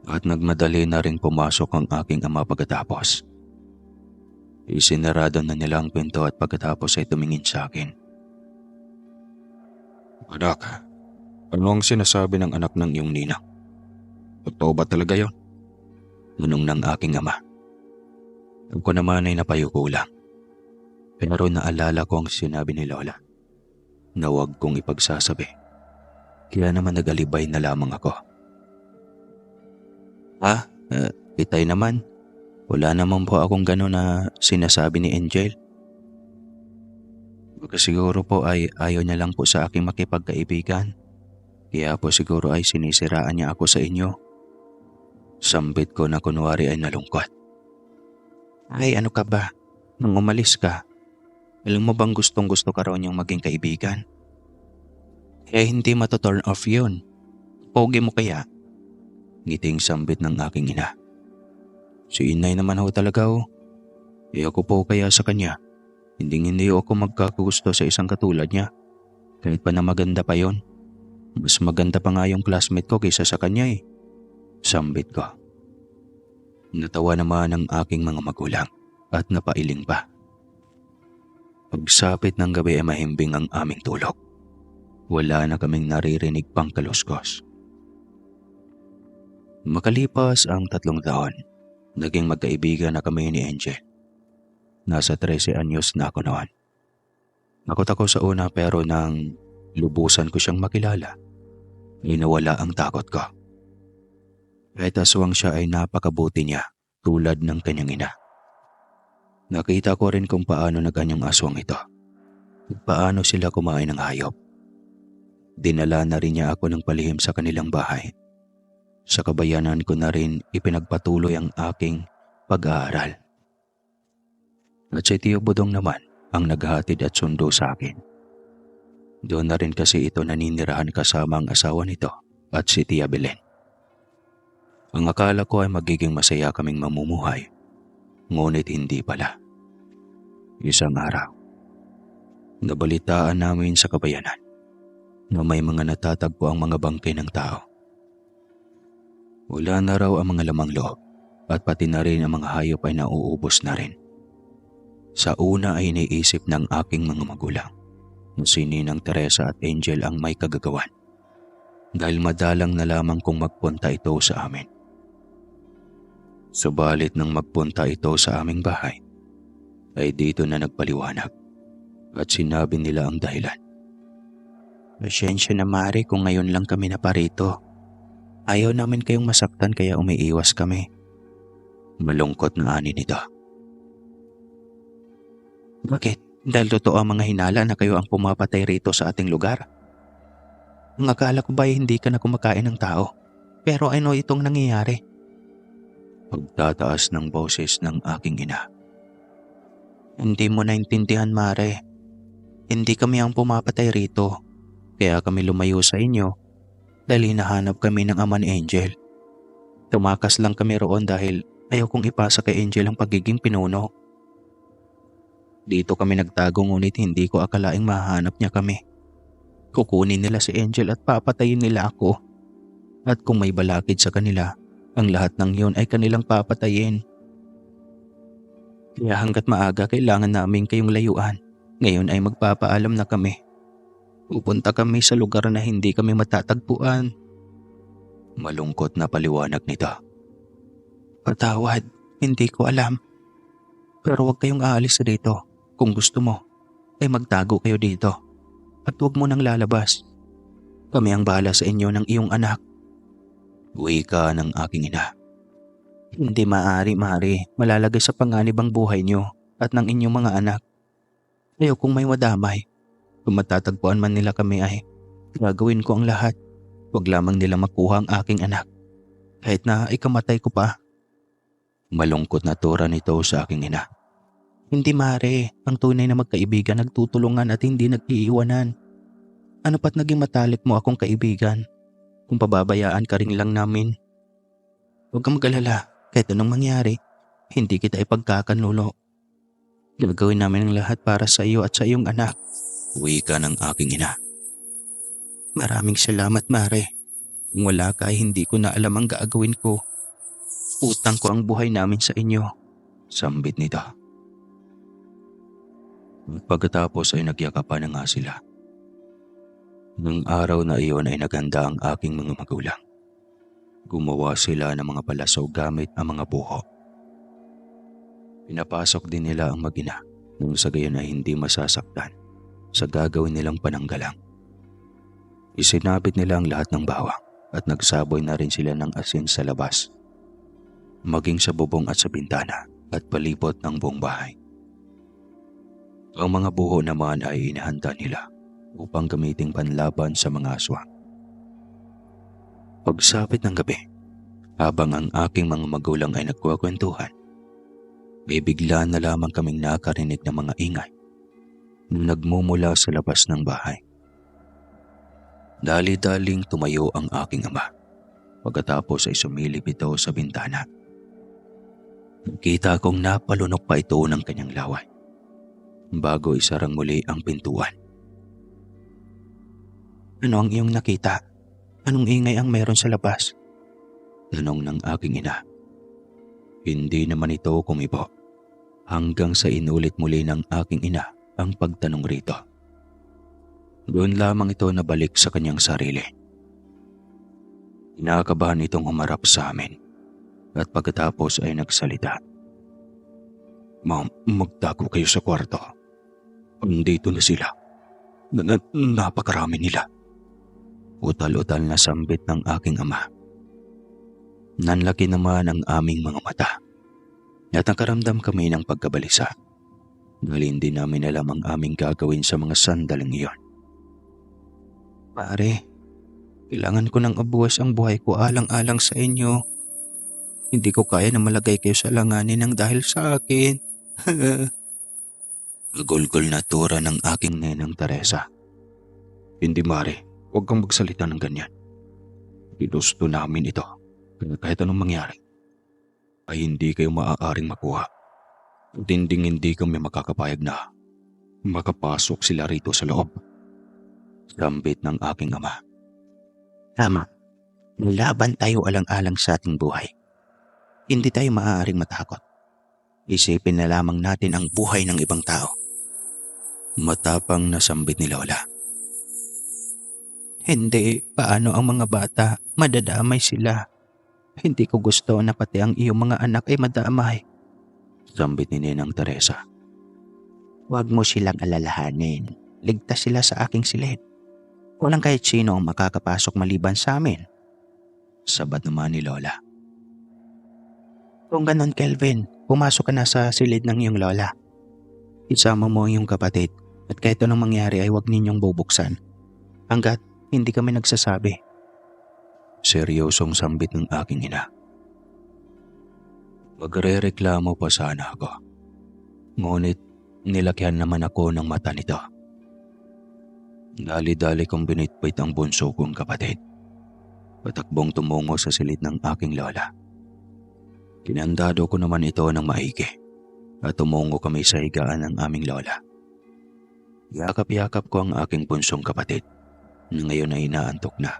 At nagmadali na ring pumasok ang aking ama pagkatapos. Isinarado na nila ang pinto at pagkatapos ay tumingin sa akin. Anak, ano ang sinasabi ng anak ng iyong ninang? Totoo ba talaga yon? Tanong ng aking ama. Ako naman ay napayuko lang. Pero naalala ko ang sinabi ni Lola na huwag kong ipagsasabi. Kaya naman nagalibay na lamang ako. Itay naman. Wala naman po akong gano'n na sinasabi ni Angel. Baka siguro po ay ayaw niya lang po sa aking makipagkaibigan. Kaya po siguro ay sinisiraan niya ako sa inyo. Sambit ko na kunwari ay nalungkot. Ay, ano ka ba? Nang umalis ka, alam mo bang gustong-gusto ka raw niyang maging kaibigan? Kaya hindi matoturn off yun. Pogi mo kaya? Ngiting sambit ng aking ina. Si inay naman ho talaga ho. Ako po kaya sa kanya. Hindi ako magkakagusto sa isang katulad niya. Kahit pa na maganda pa yon. Mas maganda pa nga yung classmate ko kaysa sa kanya eh. Sambit ko. Natawa naman ang aking mga magulang at napailing pa. Pagsapit ng gabi ay mahimbing ang aming tulog. Wala na kaming naririnig pang kaluskos. Makalipas ang 3 taon, naging magkaibigan na kami ni Angel. Nasa 13 anyos na ako noon. Takot ako sa una pero nang lubusan ko siyang makilala, ay nawala ang takot ko. Kahit aswang siya ay napakabuti niya tulad ng kanyang ina. Nakita ko rin kung paano naganyang aswang ito. Paano sila kumain ng hayop. Dinala na rin niya ako ng palihim sa kanilang bahay. Sa kabayanan ko na rin ipinagpatuloy ang aking pag-aaral. At si Tio Bodong naman ang naghatid at sundo sa akin. Doon na rin kasi ito naninirahan kasama ang asawa nito at si Tia Belen. Ang akala ko ay magiging masaya kaming mamumuhay, ngunit hindi pala. Isang araw, nabalitaan namin sa kabayanan na may mga natatagpo ang mga bangkay ng tao. Wala na raw ang mga lamang loob at pati na rin ang mga hayop ay nauubos na rin. Sa una ay iniisip ng aking mga magulang na si Ninang Teresa at Angel ang may kagagawan dahil madalang na lamang kung magpunta ito sa amin. Subalit nang magpunta ito sa aming bahay, ay dito na nagpaliwanag at sinabi nila ang dahilan. Pasensya na Mare kung ngayon lang kami naparito. Ayaw namin kayong masaktan kaya umiiwas kami. Malungkot na ani nito. Bakit? Dahil totoo ang mga hinala na kayo ang pumapatay rito sa ating lugar. Ang akala ko ba ay hindi ka na kumakain ng tao? Pero ano itong nangyayari? Pagtataas ng boses ng aking ina. Hindi mo naintindihan Mare. Hindi kami ang pumapatay rito. Kaya kami lumayo sa inyo dahil hinahanap kami ng ama ni Angel. Tumakas lang kami roon dahil ayaw kong ipasa kay Angel ang pagiging pinuno. Dito kami nagtago ngunit hindi ko akalaing mahanap niya kami. Kukunin nila si Angel at papatayin nila ako. At kung may balakid sa kanila, ang lahat ng yun ay kanilang papatayin. Kaya hanggat maaga kailangan namin kayong layuan. Ngayon ay magpapaalam na kami. Pupunta kami sa lugar na hindi kami matatagpuan. Malungkot na paliwanag nito. Patawad, hindi ko alam. Pero huwag kayong aalis dito. Kung gusto mo, ay magtago kayo dito. At huwag mo nang lalabas. Kami ang bahala sa inyo ng iyong anak. Wika ng aking ina. Hindi maaari, Mare. Malalagay sa panganib ang buhay niyo at ng inyong mga anak. Ayaw kung may madamay. Kung matatagpuan man nila kami ay gagawin ko ang lahat. Huwag lamang nila makuha ang aking anak. Kahit na ikamatay ko pa. Malungkot na tura nito sa aking ina. Hindi Mare, ang tunay na magkaibigan nagtutulungan at hindi nag-iiwanan. Ano pat naging matalik mo akong kaibigan? Kung pababayaan ka rin lang namin. Huwag kang mag-alala, kahit anong mangyari, hindi kita ipagkakanulo. Gagawin namin ang lahat para sa iyo at sa iyong anak. Wika ng aking ina. Maraming salamat Mare. Kung wala ka ay hindi ko na alam ang gagawin ko. Utang ko ang buhay namin sa inyo. Sambit nito. Pagkatapos ay nagyakapan na nga sila. Nung araw na iyon ay naghanda ang aking mga magulang. Gumawa sila ng mga palasaw gamit ang mga buho. Pinapasok din nila ang mag-ina nung sa gayon ay hindi masasaktan sa gagawin nilang pananggalang. Isinabit nila ang lahat ng bawang at nagsaboy na rin sila ng asin sa labas, maging sa bubong at sa bintana at palibot ng buong bahay. Ang mga buho naman ay inihanda nila upang gamiting panlaban sa mga aswang. Pagsapit ng gabi, habang ang aking mga magulang ay nagkukwentuhan, ay bigla na lamang kaming nakarinig ng mga ingay na nagmumula sa labas ng bahay. Dali-daling tumayo ang aking ama. Pagkatapos ay sumilip ito sa bintana. Nakita kong napalunok pa ito ng kanyang laway bago isarang muli ang pintuan. Ano ang iyong nakita? Anong ingay ang meron sa labas? Tanong ng aking ina. Hindi naman ito kumibo hanggang sa inulit muli ng aking ina ang pagtanong rito. Doon lamang ito nabalik sa kanyang sarili. Inakabahan itong humarap sa amin at pagkatapos ay nagsalita. Ma'am, magtago kayo sa kwarto. Andito na sila. Napakarami nila. Utal-utal na sambit ng aking ama. Nanlaki naman ang aming mga mata at nakaramdam kami ng pagkabalisa dahil hindi namin alam ang aming gagawin sa mga sandaling iyon. Pare, kailangan ko nang abuwas ang buhay ko alang-alang sa inyo. Hindi ko kaya na malagay kayo sa langanin ng dahil sa akin. Gulgol na tura ng aking nenang Teresa. Hindi Mare, huwag kang magsalita ng ganyan. Ginusto namin ito. Kaya kahit anong mangyari, ay hindi kayo maaaring makuha. At hindi kami makakapayag na makapasok sila rito sa loob. Sambit ng aking ama. Tama. Laban tayo alang-alang sa ating buhay. Hindi tayo maaaring matakot. Isipin na lamang natin ang buhay ng ibang tao. Matapang na sambit ni Lola. Hindi, paano ang mga bata? Madadamay sila. Hindi ko gusto na pati ang iyong mga anak ay madamay. Sambit ni Ninang Teresa. Huwag mo silang alalahanin. Ligtas sila sa aking silid. Walang kahit sino ang makakapasok maliban sa amin. Sabat naman ni Lola. Kung ganon, Kelvin, pumasok ka na sa silid ng iyong lola. Isama mo ang iyong kapatid at kahit anong mangyari ay huwag ninyong bubuksan. Hanggat hindi kami nagsasabi. Seryosong sambit ng aking ina. Magrereklamo pa sana ako. Ngunit nilakyan naman ako ng mata nito. Dali-dali kong binitbit ang bunso kong kapatid. Patakbong tumungo sa silid ng aking lola. Kinandado ko naman ito ng maigi at tumungo kami sa higaan ng aming lola. Yakap-yakap ko ang aking bunsong kapatid na ngayon ay inaantok na.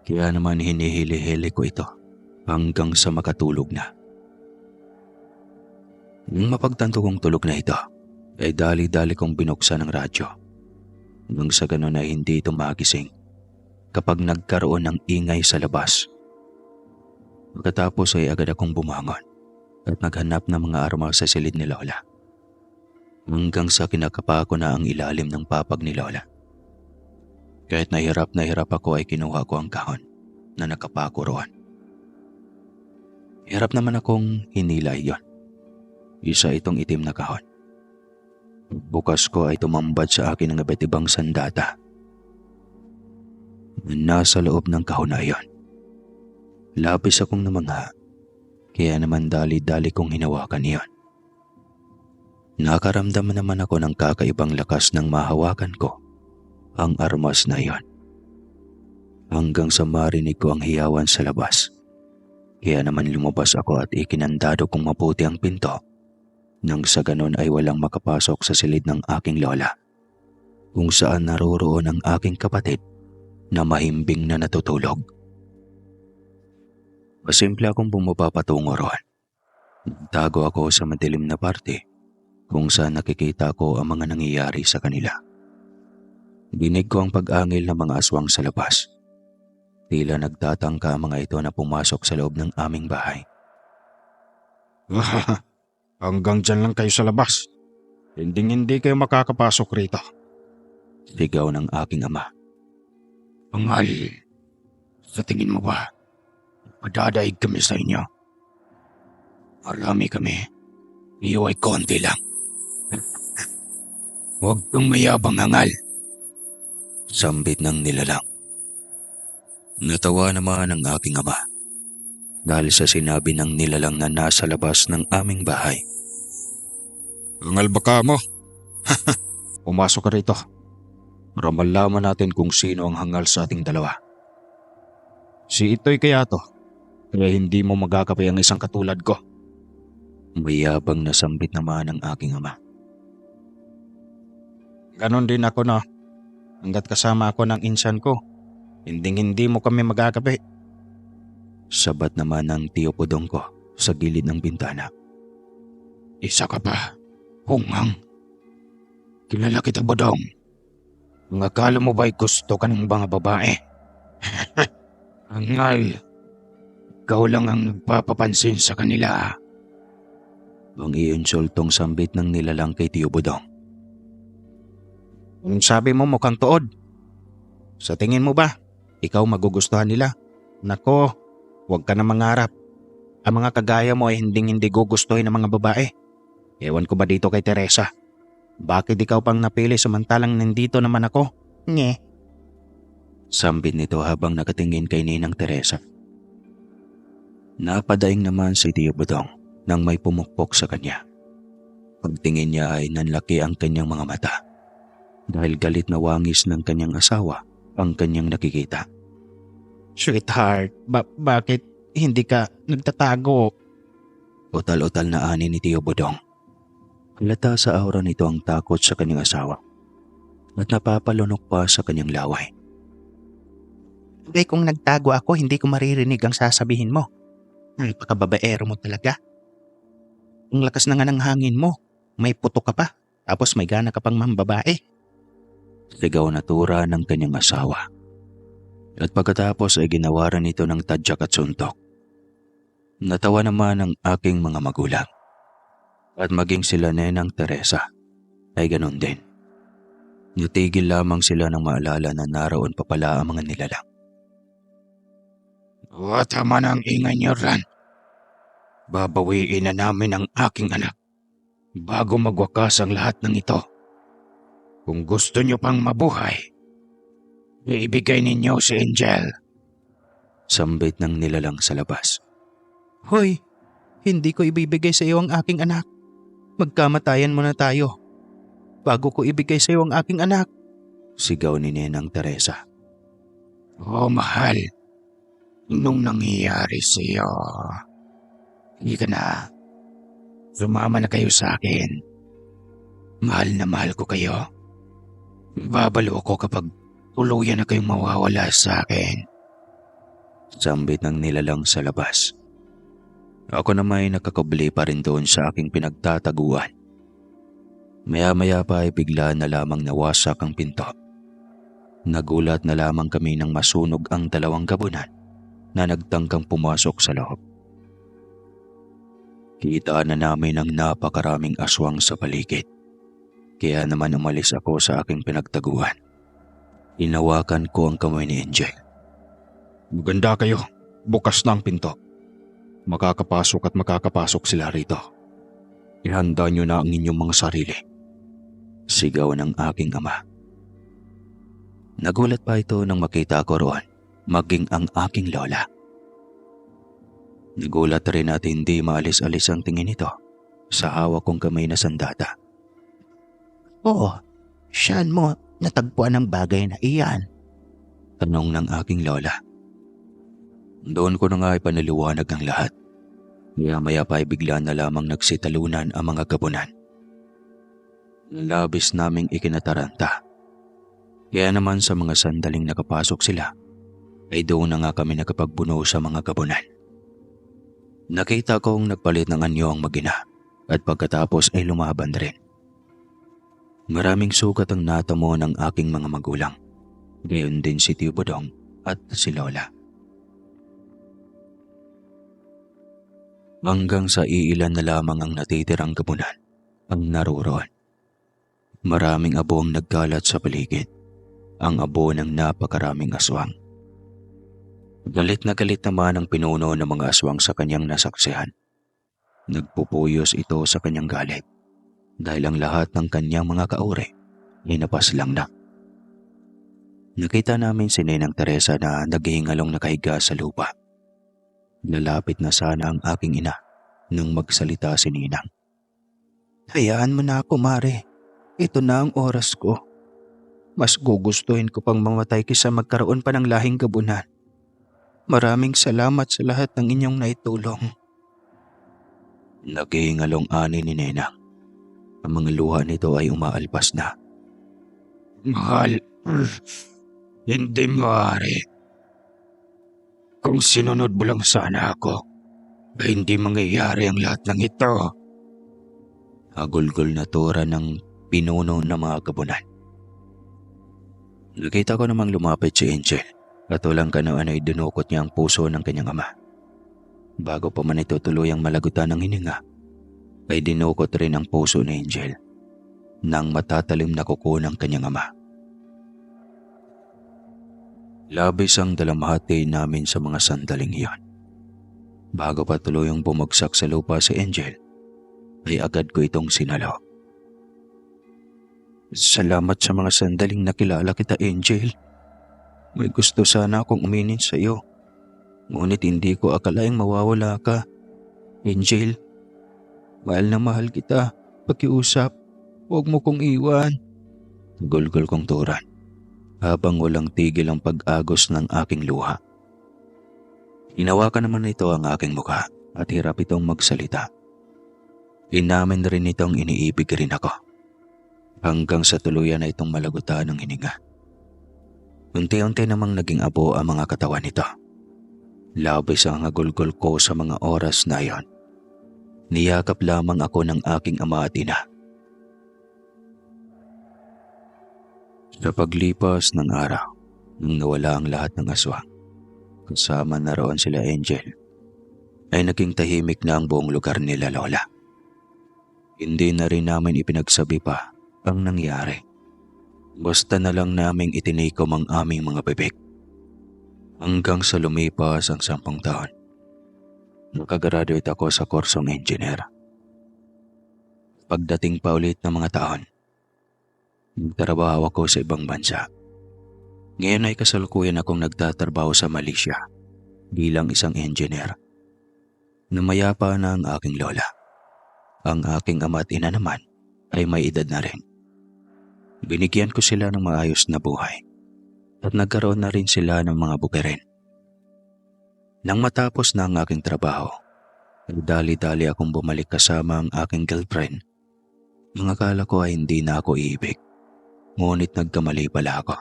Kaya naman hinihili-hili ko ito hanggang sa makatulog na. Nang mapagtanto kong tulog na ito, ay dali-dali kong binuksan ang radyo. Nang sa ganon ay hindi ito magising kapag nagkaroon ng ingay sa labas. Pagkatapos ay agad akong bumangon at naghanap ng mga armas sa silid ni Lola. Hanggang sa kinakapa ko na ang ilalim ng papag ni Lola. Kahit na hirap ako ay kinuha ko ang kahon na nakapako roon. Hirap naman akong hinila iyon. Isa itong itim na kahon. Bukas ko ay tumambad sa akin ang iba't ibang sandata. Nasa loob ng kahon na iyon. Labis akong namangha, kaya naman dali-dali kong hinawakan iyon. Nakaramdam naman ako ng kakaibang lakas ng mahawakan ko ang armas na iyon. Hanggang sa marinig ko ang hiyawan sa labas. Kaya naman lumabas ako at ikinandado kong mabuti ang pinto. Nang sa ganon ay walang makapasok sa silid ng aking lola, kung saan naroroon ang aking kapatid na mahimbing na natutulog. Masimple akong bumaba patungo roon. Nagtago ako sa madilim na parte kung saan nakikita ko ang mga nangyayari sa kanila. Dinig ko ang pag-angil ng mga aswang sa labas. Tila nagtatangka ang mga ito na pumasok sa loob ng aming bahay. Hanggang dyan lang kayo sa labas. Hindi kayo makakapasok rito. Sigaw ng aking ama. Pangal, sa tingin mo ba, madadaig kami sa inyo? Marami kami. Iyo ay konti lang. Huwag kang mayabang, Angal. Sambit ng nilalang. Natawa naman ang aking ama dahil sa sinabi ng nilalang na nasa labas ng aming bahay. Angal baka mo. Pumasok ka rito. Para malaman natin kung sino ang hangal sa ating dalawa. Si Itoy kaya to, kaya hindi mo magkakape ang isang katulad ko. Mayabang na sambit naman ang aking ama. Ganon din ako na. Hanggat kasama ako ng insan ko, hindi mo kami magkakape. Sabat naman ng tiyo pudong ko sa gilid ng bintana. Isa ka pa, hungang. Kilala kita, Bodong. Ang akala mo ba'y gusto ka ng mga babae? Angal, ikaw lang ang nagpapapansin sa kanila. Ang iinsultong sambit ng nilalang kay tiyo Budong. Anong sabi mo, mukhang tuod? Sa tingin mo ba, ikaw magugustuhan nila? Nako, huwag ka na mangarap. Ang mga kagaya mo ay hindi gugustuhin ng mga babae. Ewan ko ba dito kay Teresa? Bakit ikaw pang napili samantalang nandito naman ako? Nye. Sambit nito habang nakatingin kay Ninang Teresa. Napadaing naman si tiyo Budong nang may pumukpok sa kanya. Pagtingin niya ay nanlaki ang kanyang mga mata dahil galit na wangis ng kanyang asawa ang kanyang nakikita. Sweetheart, bakit hindi ka nagtatago? Utal-utal na ani ni Tio Bodong. Halata sa aura nito ang takot sa kanyang asawa at napapalunok pa sa kanyang laway. Bagay kung nagtago ako, hindi ko maririnig ang sasabihin mo. Ay, pakababaero mo talaga. Ang lakas na nga ng hangin mo. May putok ka pa. Tapos may gana ka pang mambabae. Sigaw na tura ng kanyang asawa. At pagkatapos ay ginawaran nito ng tadyak at suntok. Natawa naman ang aking mga magulang. At maging sila Nenang Teresa ay ganun din. Natigil lamang sila nang maalala na naroon pa pala ang mga nilalang. Tama na ang ingay niyo, Ran. Babawiin na namin ang aking anak bago magwakas ang lahat ng ito. Kung gusto niyo pang mabuhay, ibigay ninyo si Angel. Sambit ng nilalang sa labas. Hoy, hindi ko ibibigay sa iyo ang aking anak. Magkamatayan muna tayo. Bago ko ibigay sa iyo ang aking anak. Sigaw ni Nenang Teresa. Mahal. Nung nangyayari sa iyo, hindi ka na. Sumama na kayo sa akin. Mahal na mahal ko kayo. Babalo ako kapag tuluyan na kayong mawawala sa akin. Sambit ng nilalang sa labas. Ako naman ay nakakabli pa rin doon sa aking pinagtataguan. Maya-maya pa ay bigla na lamang nawasak ang pinto. Nagulat na lamang kami nang masunog ang dalawang gabunan na nagtangkang pumasok sa loob. Kita na namin ang napakaraming aswang sa paligid. Kaya naman umalis ako sa aking pinagtaguan. Hinawakan ko ang kamay ni Angel. Maganda kayo. Bukas na ang pinto. Makakapasok at makakapasok sila rito. Ihanda nyo na ang inyong mga sarili. Sigaw ng aking ama. Nagulat pa ito nang makita ko roon, maging ang aking lola. Nagulat rin at hindi maalis-alis ang tingin nito sa hawak kong kamay na sandata. Oo, saan mo natagpuan ang bagay na iyan? Tanong ng aking lola. Doon ko na nga ipanaliwanag ang lahat. Maya-maya pa ay bigla na lamang nagsitalunan ang mga gabunan. Labis naming ikinataranta. Kaya naman sa mga sandaling nakapasok sila, ay doon na nga kami nakapagbuno sa mga gabunan. Nakita kong nagpalit ng anyo ang mag-ina at pagkatapos ay lumaban rin. Maraming sugat ang natamo ng aking mga magulang. Gayon din si Tio Bodong at si Lola. Hanggang sa iilan na lamang ang natitirang gabunan ang naruroon. Maraming abo ang nagkalat sa paligid. Ang abo ng napakaraming aswang. Galit na galit naman ang pinuno ng mga aswang sa kanyang nasaksihan. Nagpupuyos ito sa kanyang galit dahil ang lahat ng kanyang mga kaure ay napaslang na. Nakita namin si Nenang Teresa na naghihingalong nakahiga sa lupa. Lalapit na sana ang aking ina nang magsalita si Ninang. Hayaan mo na ako, Mare. Ito na ang oras ko. Mas gugustuhin ko pang mamatay kaysa magkaroon pa ng lahing gabunan. Maraming salamat sa lahat ng inyong naitulong. Naghihingalong ani ni Nenang. Ang mga luha nito ay umaalpas na. Mahal, hindi maaari. Kung sinunod mo lang sana ako, ay hindi mangyayari ang lahat ng ito. Hagulgol na tura ng pinuno ng mga gabunan. Nakita ko namang lumapit si Angel at walang kanaan ay dinukot niya ang puso ng kanyang ama. Bago pa man ito tuluyang malagutan ng hininga, ay dinukot rin ang puso ni Angel ng matatalim na kuko ng kanyang ama. Labis ang dalamhati namin sa mga sandaling iyon. Bago pa tuluyang bumagsak sa lupa si Angel, ay agad ko itong sinalo. Salamat sa mga sandaling nakilala kita, Angel. May gusto sana akong uminin sa iyo. Ngunit hindi ko akalaing mawawala ka. Angel, mahal na mahal kita. Pakiusap, huwag mo kong iwan. Gulgol kong turan habang walang tigil ang pag-agos ng aking luha. Hinawakan naman nito ang aking mukha at hirap itong magsalita Inamin rin nitong iniibig rin ako. Hanggang sa tuluyan na itong malagutan ng hininga. Unti-unti namang naging abo ang mga katawan nito. Labis ang agulgol ko sa mga oras na iyon. Niyakap lamang ako ng aking ama at ina. Sa paglipas ng araw, nang nawala ang lahat ng aswang, kasama na roon sila Angel, ay naging tahimik na ang buong lugar nila Lola. Hindi na rin namin ipinagsabi pa ang nangyari. Basta na lang naming itinikom ang aming mga bibig. Hanggang sa lumipas ang 10 taon. Nakagraduate ako sa kursong engineer. Pagdating pa ulit ng mga taon, nagtrabaho ako sa ibang bansa. Ngayon ay kasalukuyan akong nagtatrabaho sa Malaysia bilang isang engineer. Namayapa na ang aking lola. Ang aking ama at ina naman ay may edad na rin. Binigyan ko sila ng maayos na buhay at nagkaroon na rin sila ng mga bukirin. Nang matapos na ang aking trabaho, dali-dali akong bumalik kasama ang aking girlfriend. Ang akala ko ay hindi na ako iibig, ngunit nagkamali pala ako.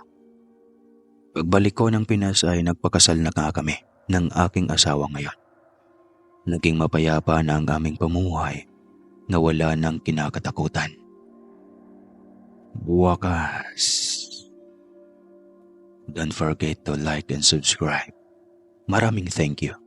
Pagbalik ko ng Pinas ay nagpakasal na nga kami ng aking asawa ngayon. Naging mapayapa na ang aming pamumuhay na wala ng kinakatakutan. Wakas. Don't forget to like and subscribe. Maraming thank you.